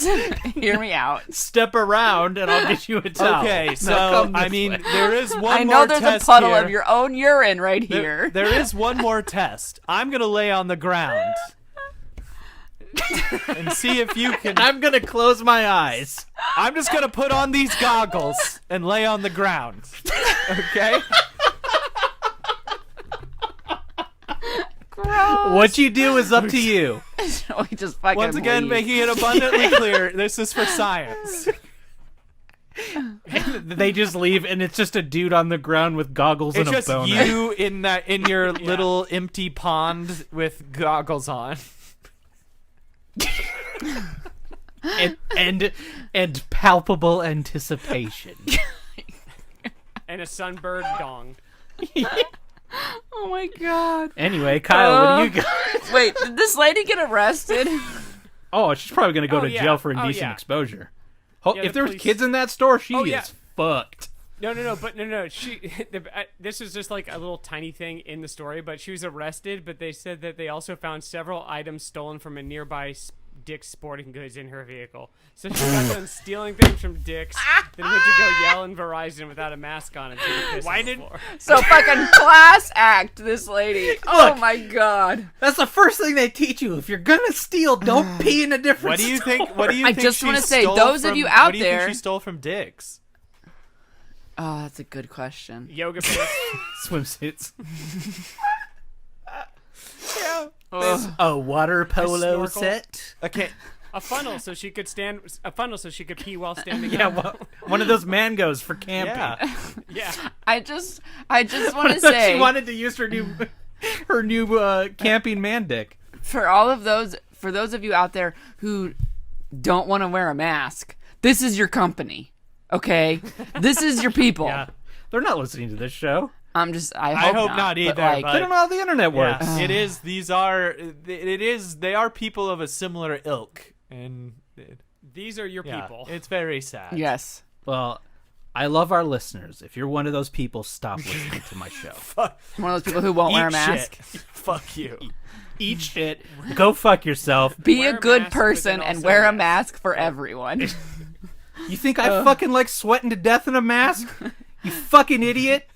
Speaker 1: hear me out.
Speaker 2: Step around and I'll get you a towel.
Speaker 4: okay.
Speaker 2: Now
Speaker 4: So
Speaker 2: come
Speaker 4: I
Speaker 2: this
Speaker 4: mean,
Speaker 2: way.
Speaker 4: there is one
Speaker 1: I know
Speaker 4: more
Speaker 1: there's
Speaker 4: test
Speaker 1: a puddle
Speaker 4: here.
Speaker 1: of your own urine right here.
Speaker 4: There is one more test. I'm gonna lay on the ground and see if you can.
Speaker 2: I'm gonna close my eyes.
Speaker 4: I'm just gonna put on these goggles and lay on the ground. Okay.
Speaker 1: Gross.
Speaker 2: What you do is up to you.
Speaker 1: We just fucking
Speaker 4: Once again,
Speaker 1: leave.
Speaker 4: making it abundantly clear, this is for science.
Speaker 2: They just leave, and it's just a dude on the ground with goggles
Speaker 4: It's
Speaker 2: and a
Speaker 4: just
Speaker 2: boner.
Speaker 4: you in your little empty pond with goggles on.
Speaker 2: and palpable anticipation.
Speaker 3: And a sunbird dong.
Speaker 1: Oh my god.
Speaker 2: Anyway, Kyle, what do you got?
Speaker 1: Wait, did this lady get arrested?
Speaker 2: Oh, she's probably gonna go
Speaker 3: Oh,
Speaker 2: to
Speaker 3: yeah.
Speaker 2: jail for
Speaker 3: Oh,
Speaker 2: indecent
Speaker 3: yeah.
Speaker 2: exposure.
Speaker 3: Yeah,
Speaker 2: If
Speaker 3: the
Speaker 2: there's
Speaker 3: police-
Speaker 2: kids in that store, she
Speaker 3: Oh, yeah.
Speaker 2: is fucked.
Speaker 3: No. She. This is just like a little tiny thing in the story, but she was arrested. But they said that they also found several items stolen from a nearby Dick's Sporting Goods in her vehicle. So she got done stealing things from Dick's, then went to go yell in Verizon without a mask on and take a piss
Speaker 4: Why
Speaker 3: on the
Speaker 4: didn't-
Speaker 3: floor.
Speaker 1: So fucking class act, this lady. Oh
Speaker 2: Look.
Speaker 1: my god.
Speaker 2: That's the first thing they teach you. If you're gonna steal, don't pee in a different
Speaker 4: What do you think?
Speaker 2: store.
Speaker 4: What do you
Speaker 1: I
Speaker 4: think?
Speaker 1: just
Speaker 4: she
Speaker 1: wanna say,
Speaker 4: stole
Speaker 1: those of
Speaker 4: from-
Speaker 1: you out
Speaker 4: what do you
Speaker 1: there-
Speaker 4: think she stole from Dick's?
Speaker 1: Oh, that's a good question.
Speaker 3: Yoga pants.
Speaker 2: Swimsuits.
Speaker 4: Yeah.
Speaker 2: A water polo
Speaker 3: snorkel.
Speaker 2: set.
Speaker 4: Okay.
Speaker 3: A funnel so she could stand. A funnel so she could pee while standing
Speaker 2: Yeah,
Speaker 3: up.
Speaker 2: one of those mangos for camping.
Speaker 4: Yeah.
Speaker 3: Yeah.
Speaker 1: I just want to
Speaker 2: So
Speaker 1: say
Speaker 2: she wanted to use her new camping man dick.
Speaker 1: for all of those for those of you out there who don't want to wear a mask, this is your company. Okay? This is your people.
Speaker 2: Yeah, they're not listening to this show.
Speaker 1: I hope
Speaker 4: not either,
Speaker 1: But,
Speaker 4: but-
Speaker 2: I don't know how the internet works.
Speaker 4: Yeah, it is. They are people of a similar ilk, and
Speaker 3: These are your people.
Speaker 4: it's very sad.
Speaker 1: yes.
Speaker 2: Well, I love our listeners. If you're one of those people, stop listening to my show.
Speaker 1: One of those people who won't wear a
Speaker 4: Eat
Speaker 1: mask.
Speaker 4: shit. Fuck you.
Speaker 2: Eat shit. Go fuck yourself.
Speaker 1: Be
Speaker 3: Wear
Speaker 1: a
Speaker 3: a
Speaker 1: good
Speaker 3: mask, but
Speaker 1: person
Speaker 3: then
Speaker 1: and
Speaker 3: also
Speaker 1: wear a
Speaker 3: yes.
Speaker 1: mask for everyone.
Speaker 2: You think I fucking like sweating to death in a mask? You fucking idiot.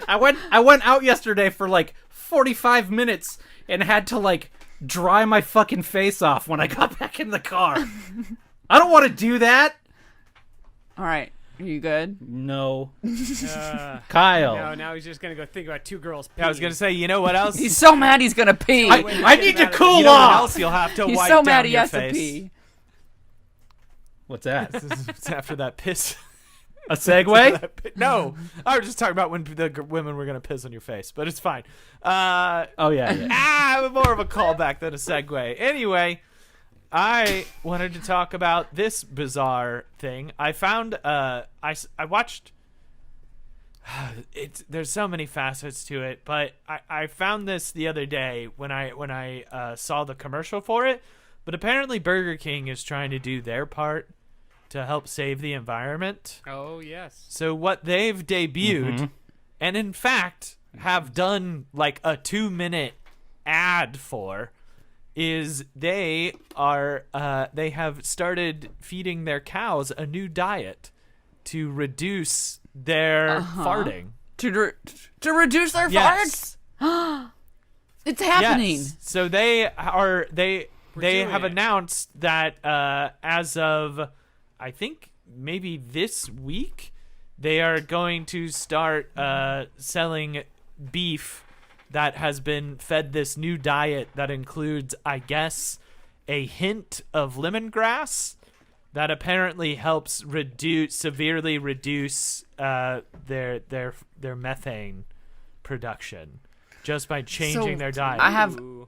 Speaker 2: I went out yesterday for like 45 minutes and had to like dry my fucking face off when I got back in the car. I don't want to do that.
Speaker 1: All right. Are you good?
Speaker 2: No.
Speaker 3: Uh,
Speaker 2: Kyle.
Speaker 3: no, now he's just gonna go think about two girls.
Speaker 4: I was gonna say, you know what else?
Speaker 1: He's so mad he's gonna pee.
Speaker 2: I need to cool
Speaker 4: you know what
Speaker 2: off.
Speaker 4: else you'll have to
Speaker 1: He's
Speaker 4: wipe
Speaker 1: so
Speaker 4: down
Speaker 1: mad he
Speaker 4: your
Speaker 1: has
Speaker 4: face?
Speaker 1: to pee.
Speaker 2: What's that?
Speaker 4: It's after that piss.
Speaker 2: A Segway?
Speaker 4: No, I was just talking about when the women were gonna piss on your face, but it's fine.
Speaker 2: Oh yeah.
Speaker 4: More of a callback than a segue. Anyway, I wanted to talk about this bizarre thing. I found I watched. There's so many facets to it, but I found this the other day when I saw the commercial for it. But apparently Burger King is trying to do their part to help save the environment.
Speaker 3: Oh yes.
Speaker 4: So what they've debuted, and in fact have done like a 2-minute ad for, is they have started feeding their cows a new diet to reduce their farting.
Speaker 1: To reduce their
Speaker 4: Yes.
Speaker 1: farts? It's happening.
Speaker 4: Yes. So they
Speaker 3: doing
Speaker 4: have
Speaker 3: it.
Speaker 4: announced that as of I think maybe this week they are going to start selling beef that has been fed this new diet that includes, I guess, a hint of lemongrass that apparently helps severely reduce their methane production just by changing their diet.
Speaker 1: I have.
Speaker 3: Ooh.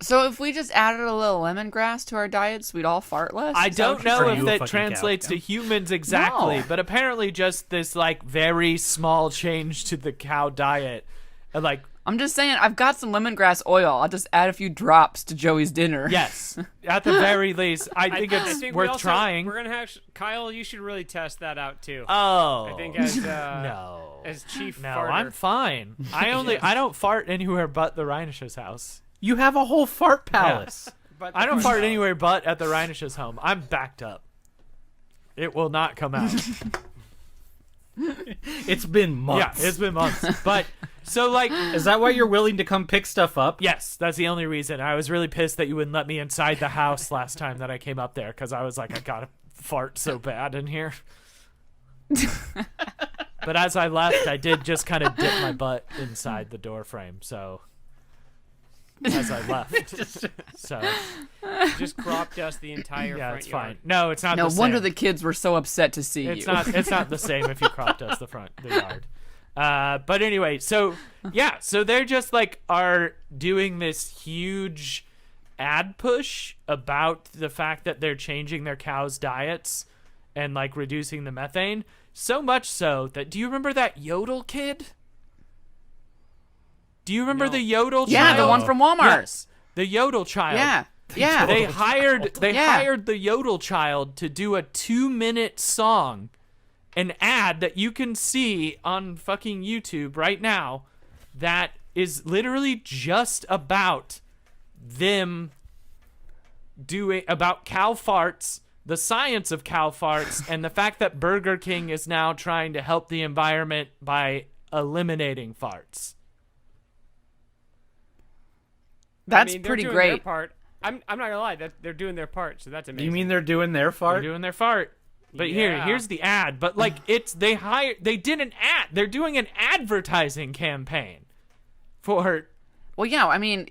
Speaker 1: So if we just added a little lemongrass to our diets, we'd all fart less?
Speaker 4: I
Speaker 1: Is that
Speaker 4: don't
Speaker 1: what you're
Speaker 4: know
Speaker 2: Are
Speaker 1: saying?
Speaker 4: if
Speaker 2: you a
Speaker 4: that
Speaker 2: fucking
Speaker 4: translates
Speaker 2: cow?
Speaker 4: to humans exactly,
Speaker 1: No.
Speaker 4: but apparently just this like very small change to the cow diet. Like,
Speaker 1: I'm just saying, I've got some lemongrass oil. I'll just add a few drops to Joey's dinner.
Speaker 4: yes, at the very least, I think it's
Speaker 3: we
Speaker 4: worth
Speaker 3: also-
Speaker 4: trying.
Speaker 3: We're gonna have Kyle. You should really test that out too.
Speaker 4: Oh,
Speaker 3: I think as
Speaker 4: no,
Speaker 3: as chief
Speaker 4: no,
Speaker 3: farter.
Speaker 4: I'm fine. I don't fart anywhere but the Rhinish's house.
Speaker 2: You have a whole fart palace.
Speaker 3: But
Speaker 4: I don't
Speaker 3: the
Speaker 4: fart
Speaker 3: part-
Speaker 4: anywhere but at the Rhinish's home. I'm backed up. It will not come out.
Speaker 2: It's been months.
Speaker 4: Yeah, it's been months. But so like,
Speaker 2: Is that why you're willing to come pick stuff up?
Speaker 4: yes, that's the only reason. I was really pissed that you wouldn't let me inside the house last time that I came up there because I was like, I gotta fart so bad in here. But as I left, I did just kind of dip my butt inside the door frame. So as I left, so
Speaker 3: just crop dust the entire
Speaker 4: yeah,
Speaker 3: front
Speaker 4: it's
Speaker 3: yard.
Speaker 4: fine. No, it's not.
Speaker 1: No
Speaker 4: the
Speaker 1: wonder
Speaker 4: same.
Speaker 1: the kids were so upset to see
Speaker 4: It's
Speaker 1: you.
Speaker 4: not. It's not the same if you crop dust the yard. But anyway, so yeah, so they're just like are doing this huge ad push about the fact that they're changing their cows' diets and like reducing the methane. So much so that do you remember that Yodel kid? Do you remember
Speaker 3: No.
Speaker 4: the Yodel
Speaker 1: Yeah,
Speaker 4: child?
Speaker 1: the one from Walmart.
Speaker 4: Yes, the Yodel child.
Speaker 1: Yeah. Yeah.
Speaker 4: They hired
Speaker 1: Yeah.
Speaker 4: hired the Yodel child to do a 2-minute song, an ad that you can see on fucking YouTube right now that is literally just about them doing about cow farts, the science of cow farts, and the fact that Burger King is now trying to help the environment by eliminating farts.
Speaker 1: That's
Speaker 3: I mean, they're
Speaker 1: pretty
Speaker 3: doing Their
Speaker 1: great.
Speaker 3: part. I'm not gonna lie. That they're doing their part, so that's amazing.
Speaker 2: You mean they're doing their
Speaker 4: They're
Speaker 2: fart?
Speaker 4: doing their fart. But
Speaker 3: Yeah.
Speaker 4: here's the ad. But like they did an ad. They're doing an advertising campaign for
Speaker 1: Well, yeah, I mean,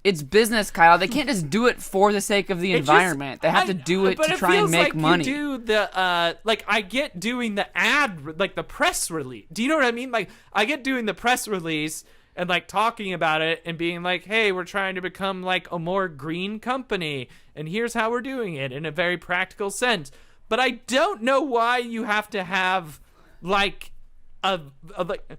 Speaker 1: it's business, Kyle. They can't just do it for the sake of the
Speaker 4: It just-
Speaker 1: environment. They have to do it
Speaker 4: but
Speaker 1: to try and
Speaker 4: feels
Speaker 1: make
Speaker 4: like
Speaker 1: money.
Speaker 4: You do the like I get doing the ad like the press release. Do you know what I mean? Like I get doing the press release and like talking about it and being like, "Hey, we're trying to become like a more green company and here's how we're doing it in a very practical sense." But I don't know why you have to have like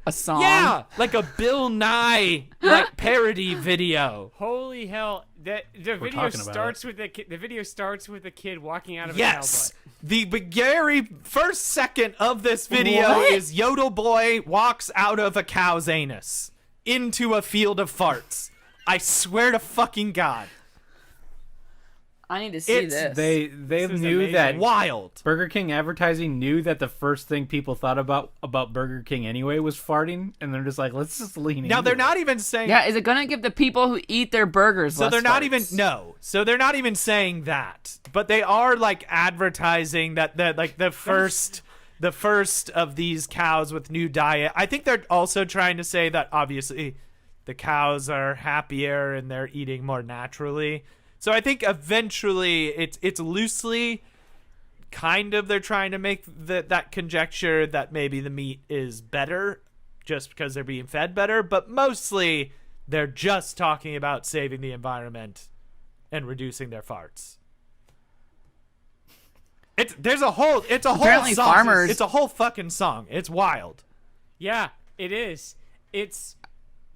Speaker 1: A song?
Speaker 4: Yeah, like a Bill Nye like parody video.
Speaker 3: Holy hell! The video
Speaker 2: talking about
Speaker 3: starts with the video starts with a kid walking out of
Speaker 4: Yes.
Speaker 3: a cow butt.
Speaker 4: The very first second of this video
Speaker 1: What?
Speaker 4: is Yodel Boy walks out of a cow's anus into a field of farts. I swear to fucking God.
Speaker 1: I need to see
Speaker 4: It's-
Speaker 1: this.
Speaker 2: They
Speaker 3: is
Speaker 2: knew
Speaker 3: amazing.
Speaker 2: that
Speaker 4: Wild.
Speaker 2: Burger King advertising knew that the first thing people thought about Burger King anyway was farting, and they're just like, let's just lean in.
Speaker 4: Now they're not even saying
Speaker 1: Yeah, is it gonna give the people who eat their burgers
Speaker 4: So
Speaker 1: less
Speaker 4: they're not
Speaker 1: farts?
Speaker 4: even So they're not even saying that, but they are like advertising that the first of these cows with new diet. I think they're also trying to say that obviously the cows are happier and they're eating more naturally. So I think eventually it's loosely kind of they're trying to make that conjecture that maybe the meat is better just because they're being fed better, but mostly they're just talking about saving the and reducing their farts. It's a whole
Speaker 1: Apparently
Speaker 4: song.
Speaker 1: farmers-
Speaker 4: It's a whole fucking song. It's wild.
Speaker 3: Yeah, it is. It's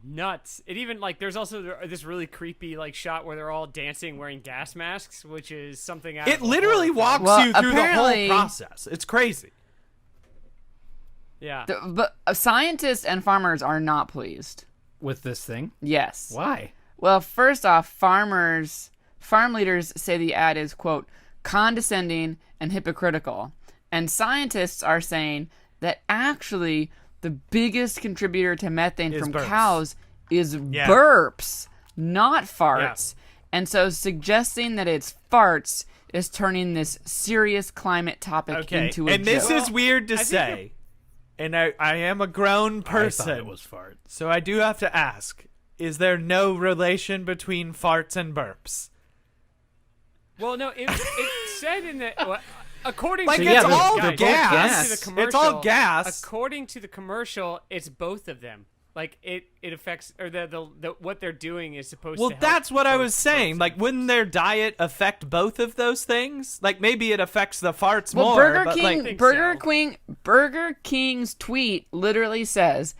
Speaker 3: nuts. It even like there's also this really creepy like shot where they're all dancing wearing gas masks, which is something out
Speaker 4: It
Speaker 3: of a
Speaker 4: literally
Speaker 3: horror film.
Speaker 4: walks
Speaker 1: Well,
Speaker 4: you through the whole
Speaker 1: apparently-
Speaker 4: process. It's crazy.
Speaker 3: Yeah.
Speaker 1: But scientists and farmers are not pleased.
Speaker 2: with this thing.
Speaker 1: Yes.
Speaker 2: Why?
Speaker 1: Well, first off, farm leaders say the ad is, quote, condescending and hypocritical. And scientists are saying that actually the biggest contributor to methane
Speaker 4: Is
Speaker 1: from
Speaker 4: burps.
Speaker 1: cows is
Speaker 4: Yeah.
Speaker 1: burps, not farts. And so suggesting that it's farts is turning this serious climate topic
Speaker 4: Okay,
Speaker 1: into a
Speaker 4: and this
Speaker 1: joke.
Speaker 4: is weird to
Speaker 3: I think
Speaker 4: say. And I am a grown person.
Speaker 2: I thought it was fart.
Speaker 4: So I do have to ask, is there no relation between farts and burps?
Speaker 3: Well, no, it said in the according
Speaker 4: Like
Speaker 3: to
Speaker 4: it's
Speaker 2: yeah,
Speaker 4: all
Speaker 2: they're both
Speaker 4: gas.
Speaker 2: gas.
Speaker 3: To the
Speaker 4: It's
Speaker 3: commercial,
Speaker 4: all gas.
Speaker 3: According to the commercial, it's both of them. Like it affects or the what they're doing is supposed
Speaker 4: Well,
Speaker 3: to help
Speaker 4: that's what I
Speaker 3: both
Speaker 4: was saying.
Speaker 3: burps
Speaker 4: Like,
Speaker 3: and
Speaker 4: wouldn't their diet affect both of those things? Like, maybe it affects the farts
Speaker 1: Well,
Speaker 4: more.
Speaker 1: Burger
Speaker 4: but
Speaker 1: King,
Speaker 4: like,
Speaker 1: Burger King's tweet literally says,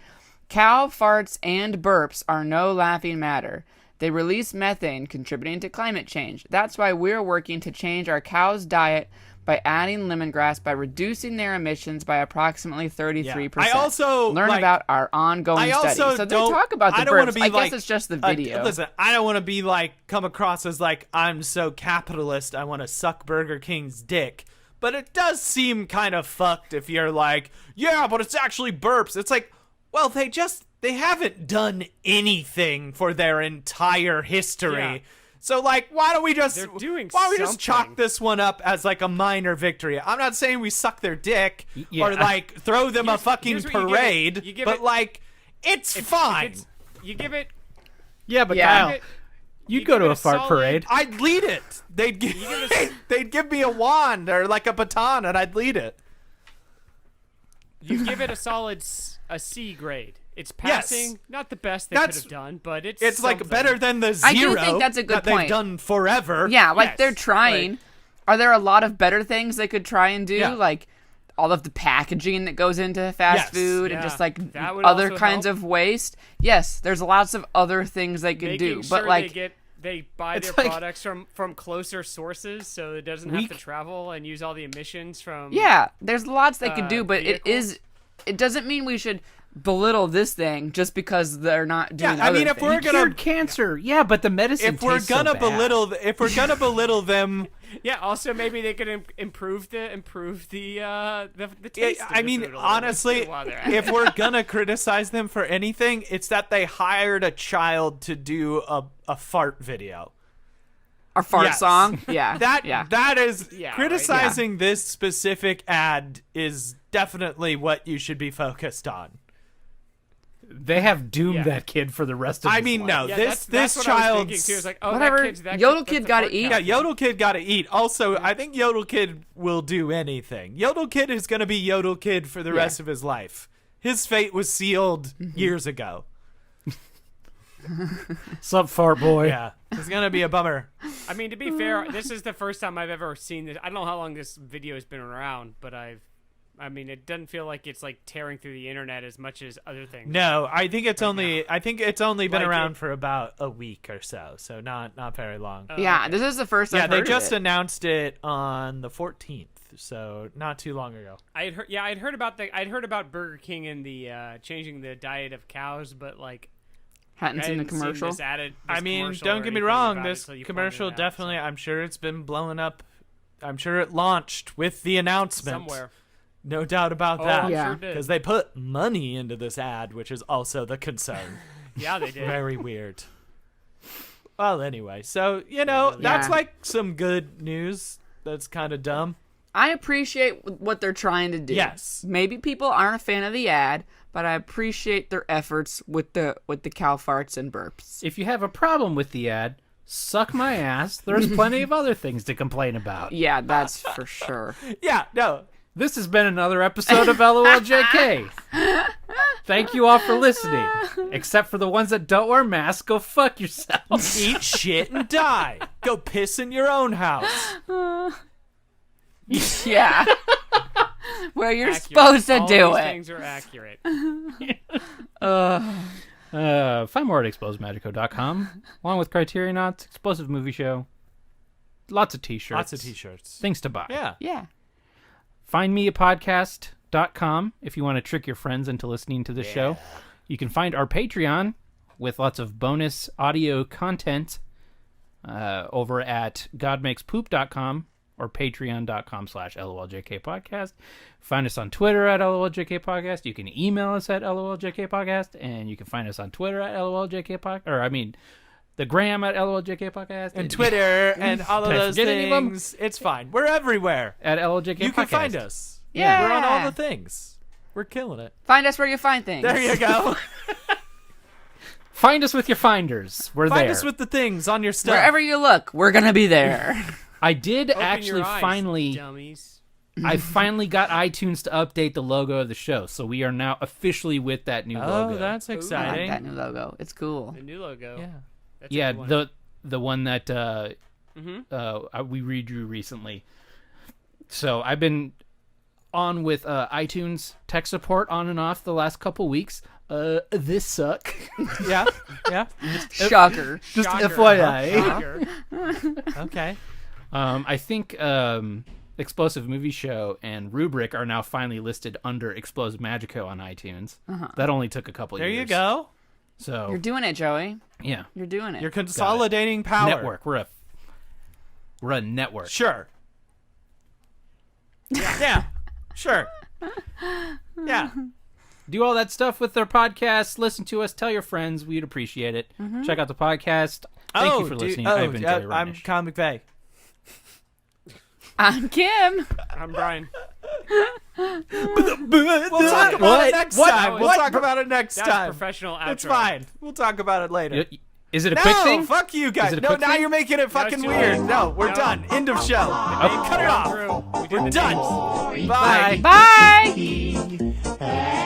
Speaker 1: "Cow farts and burps are no laughing matter. They release methane, contributing to climate change. That's why we're working to change our cows' diet by adding lemongrass by reducing their emissions by approximately 33%.
Speaker 4: I also
Speaker 1: learn
Speaker 4: like,
Speaker 1: about our ongoing
Speaker 4: I also
Speaker 1: study." So they
Speaker 4: don't-
Speaker 1: talk about the
Speaker 4: I don't wanna
Speaker 1: burps.
Speaker 4: be
Speaker 1: I
Speaker 4: like
Speaker 1: guess it's just the video.
Speaker 4: listen, I don't want to be like come across as like I'm so capitalist. I want to suck Burger King's dick. But it does seem kind of fucked if you're like, yeah, but it's actually burps. It's like, well, they haven't done anything for their entire history.
Speaker 3: Yeah.
Speaker 4: So like, why don't we just
Speaker 3: They're doing
Speaker 4: why don't we just chalk
Speaker 3: something.
Speaker 4: this one up as like a minor victory? I'm not saying we suck their dick
Speaker 2: Yeah.
Speaker 4: or like throw them a fucking
Speaker 3: here's what you give it.
Speaker 4: parade,
Speaker 3: You give
Speaker 4: but
Speaker 3: it-
Speaker 4: like it's fine.
Speaker 3: you give it.
Speaker 2: Yeah, but
Speaker 1: Yeah.
Speaker 2: Kyle,
Speaker 3: Give it-
Speaker 2: you'd
Speaker 3: you
Speaker 2: go
Speaker 3: give
Speaker 2: to
Speaker 3: it
Speaker 2: a fart
Speaker 3: solid-
Speaker 2: parade.
Speaker 4: I'd lead it. They'd give,
Speaker 3: give us-
Speaker 4: they'd give me a wand or like a baton, and I'd lead it.
Speaker 3: You give it a solid a C grade. It's
Speaker 4: Yes.
Speaker 3: passing, not the best they could
Speaker 4: That's-
Speaker 3: have done, but it's
Speaker 4: It's like
Speaker 3: something.
Speaker 4: better than the
Speaker 1: I do
Speaker 4: zero
Speaker 1: think that's a good
Speaker 4: that they've
Speaker 1: point.
Speaker 4: done forever.
Speaker 1: Yeah, like
Speaker 3: Yes,
Speaker 1: they're trying. Are there a lot of better things they could try and do?
Speaker 4: Yeah.
Speaker 1: Like all of the packaging that goes into fast
Speaker 4: Yes.
Speaker 1: food and
Speaker 3: Yeah,
Speaker 1: just like
Speaker 3: that would
Speaker 1: other
Speaker 3: also
Speaker 1: kinds
Speaker 3: help.
Speaker 1: of waste. Yes, there's lots of other things they could
Speaker 3: Making
Speaker 1: do.
Speaker 3: sure
Speaker 1: But like
Speaker 3: they buy
Speaker 2: It's
Speaker 3: their
Speaker 2: like-
Speaker 3: products from closer sources, so it doesn't have to travel and use all the emissions from.
Speaker 1: yeah, there's lots they could do, but
Speaker 3: vehicles.
Speaker 1: it doesn't mean we should belittle this thing just because they're not doing
Speaker 4: Yeah, I
Speaker 1: other
Speaker 4: mean, if
Speaker 1: things.
Speaker 4: we're gonna
Speaker 2: Cured cancer. Yeah, but the medicine.
Speaker 4: if we're
Speaker 2: tastes so
Speaker 4: gonna
Speaker 2: bad.
Speaker 4: belittle them,
Speaker 3: Yeah. Also, maybe they could improve the taste.
Speaker 4: yeah,
Speaker 3: of
Speaker 4: I
Speaker 3: the
Speaker 4: mean,
Speaker 3: food a little
Speaker 4: honestly,
Speaker 3: bit while they're at it.
Speaker 4: if we're gonna criticize them for anything, it's that they hired a child to do a fart video.
Speaker 1: Our fart
Speaker 4: Yes.
Speaker 1: song. Yeah.
Speaker 4: That
Speaker 1: yeah.
Speaker 4: that is
Speaker 3: Yeah, right.
Speaker 4: criticizing this specific ad is definitely what you should be focused on.
Speaker 2: They have doomed
Speaker 3: Yeah.
Speaker 2: that kid for the rest of
Speaker 4: I
Speaker 2: his
Speaker 4: mean,
Speaker 2: life.
Speaker 4: no,
Speaker 3: Yeah,
Speaker 4: this
Speaker 3: that's what I was thinking
Speaker 4: child's
Speaker 3: too. It's like, oh,
Speaker 1: Whatever.
Speaker 3: That kid's, that
Speaker 1: Yodel
Speaker 3: that's
Speaker 1: kid
Speaker 3: the
Speaker 1: gotta
Speaker 3: fart
Speaker 1: eat.
Speaker 3: count.
Speaker 4: yeah, Yodel Kid got to eat. Also, I think Yodel Kid will do anything. Yodel Kid is going to be Yodel Kid for the rest of his life. His fate was sealed years ago.
Speaker 2: Sup, fart boy.
Speaker 4: Yeah, it's going to be a bummer.
Speaker 3: I mean, to be fair, this is the first time I've ever seen this. I don't know how long this video has been around, but I've I mean, it doesn't feel like it's like tearing through the internet as much as other things.
Speaker 4: No, I think it's only been
Speaker 3: Like
Speaker 4: around
Speaker 3: it-
Speaker 4: for about a week or so not very long.
Speaker 1: Yeah,
Speaker 3: okay.
Speaker 1: this is the first
Speaker 4: Yeah,
Speaker 1: I've
Speaker 4: they
Speaker 1: heard
Speaker 4: just
Speaker 1: of it.
Speaker 4: announced it on the 14th, so not too long ago.
Speaker 3: I'd heard about Burger King and the changing the diet of cows, but like
Speaker 1: Hadn't
Speaker 3: I
Speaker 1: seen the
Speaker 3: hadn't seen
Speaker 1: commercial.
Speaker 3: this added,
Speaker 4: I
Speaker 3: this
Speaker 4: mean,
Speaker 3: commercial
Speaker 4: don't
Speaker 3: or
Speaker 4: get me
Speaker 3: anything
Speaker 4: wrong,
Speaker 3: about it
Speaker 4: this
Speaker 3: till you pointed
Speaker 4: commercial
Speaker 3: it out,
Speaker 4: definitely,
Speaker 3: so.
Speaker 4: I'm sure it's been blowing up. I'm sure it launched with the announcement.
Speaker 3: Somewhere.
Speaker 4: No doubt about
Speaker 3: Oh,
Speaker 4: that.
Speaker 3: I'm
Speaker 1: Yeah.
Speaker 3: sure it did.
Speaker 4: Because they put money into this ad, which is also the concern.
Speaker 3: Yeah, they did.
Speaker 4: Very weird. Well, anyway, so, that's
Speaker 1: Yeah.
Speaker 4: like some good news. That's kind of dumb.
Speaker 1: I appreciate what they're trying to do.
Speaker 4: Yes.
Speaker 1: Maybe people aren't a fan of the ad, but I appreciate their efforts with the cow farts and burps.
Speaker 2: If you have a problem with the ad, suck my ass. There's plenty of other things to complain about.
Speaker 1: Yeah, that's for sure.
Speaker 4: Yeah, no.
Speaker 2: This has been another episode of LOLJK. Thank you all for listening. Except for the ones that don't wear masks, go fuck yourself.
Speaker 4: Eat shit and die. Go piss in your own house.
Speaker 1: Yeah. Where you're
Speaker 3: Accurate.
Speaker 1: supposed to
Speaker 3: All
Speaker 1: do
Speaker 3: these
Speaker 1: it.
Speaker 3: things are accurate.
Speaker 2: Find more at explosedmagico.com, along with Criterionauts, Explosive Movie Show, lots of t-shirts.
Speaker 4: Lots of t-shirts.
Speaker 2: Things to buy.
Speaker 4: Yeah.
Speaker 1: Yeah.
Speaker 2: Find me at podcast.com if you want to trick your friends into listening to the show. You can find our Patreon with lots of bonus audio content over at godmakespoop.com or patreon.com/LOLJK podcast. Find us on Twitter at LOLJK podcast. You can email us at LOLJK podcast, and you can find us on Twitter at LOLJK podcast, or I mean the gram at LOLJK podcast,
Speaker 4: And Twitter and all of
Speaker 2: Did I
Speaker 4: those
Speaker 2: forget any of them?
Speaker 4: things. It's fine. We're everywhere.
Speaker 2: at LOLJK podcast.
Speaker 4: You can find us.
Speaker 1: Yeah.
Speaker 4: We're on all the things. We're killing it.
Speaker 1: Find us where you find things.
Speaker 4: There you go.
Speaker 2: Find us with your finders. We're
Speaker 4: Find
Speaker 2: there.
Speaker 4: us with the things on your stuff.
Speaker 1: Wherever you look, we're gonna be there.
Speaker 2: I did
Speaker 3: Open
Speaker 2: actually
Speaker 3: your eyes,
Speaker 2: finally
Speaker 3: dummies.
Speaker 2: I finally got iTunes to update the logo of the show, so we are now officially with that new logo.
Speaker 4: Oh, that's
Speaker 1: I like
Speaker 4: exciting.
Speaker 1: that new logo. It's cool.
Speaker 3: The new logo.
Speaker 4: Yeah.
Speaker 3: That's a
Speaker 2: yeah,
Speaker 3: good one.
Speaker 2: the one that
Speaker 3: Mhm.
Speaker 2: we redrew recently. So I've been on with iTunes tech support on and off the last couple weeks. This suck.
Speaker 4: Yeah. Yeah.
Speaker 1: Shocker.
Speaker 2: Just
Speaker 3: Shocker.
Speaker 2: FYI.
Speaker 3: Shocker.
Speaker 4: Okay.
Speaker 2: I think Explosive Movie Show and Rubric are now finally listed under Explosive Magico on iTunes. That only took a couple
Speaker 4: There
Speaker 2: years.
Speaker 4: you go.
Speaker 2: So
Speaker 1: You're doing it, Joey.
Speaker 2: yeah,
Speaker 1: You're doing it.
Speaker 4: You're consolidating power.
Speaker 2: network. We're a network.
Speaker 4: Sure. Yeah. Sure. Yeah.
Speaker 2: Do all that stuff with their podcasts. Listen to us. Tell your friends. We'd appreciate it. Check out the podcast. Thank you for listening. I've been Joey
Speaker 4: I'm
Speaker 2: Reinish.
Speaker 4: Con McVeigh.
Speaker 1: I'm Kim.
Speaker 3: I'm Brian.
Speaker 4: We'll talk about it next time. We'll talk about it next
Speaker 3: That's
Speaker 4: time.
Speaker 3: professional outro.
Speaker 4: It's fine. We'll talk about it later.
Speaker 2: Is it a
Speaker 4: No,
Speaker 2: quick thing?
Speaker 4: fuck you guys.
Speaker 2: Is it a
Speaker 4: No,
Speaker 2: quick
Speaker 4: now
Speaker 2: thing?
Speaker 4: you're making it fucking
Speaker 3: too
Speaker 4: weird.
Speaker 3: late.
Speaker 4: No, we're
Speaker 3: No.
Speaker 4: done. End of show. Cut it off.
Speaker 3: Through. We did
Speaker 4: We're
Speaker 3: the
Speaker 4: done.
Speaker 3: names.
Speaker 4: Bye.
Speaker 1: Bye.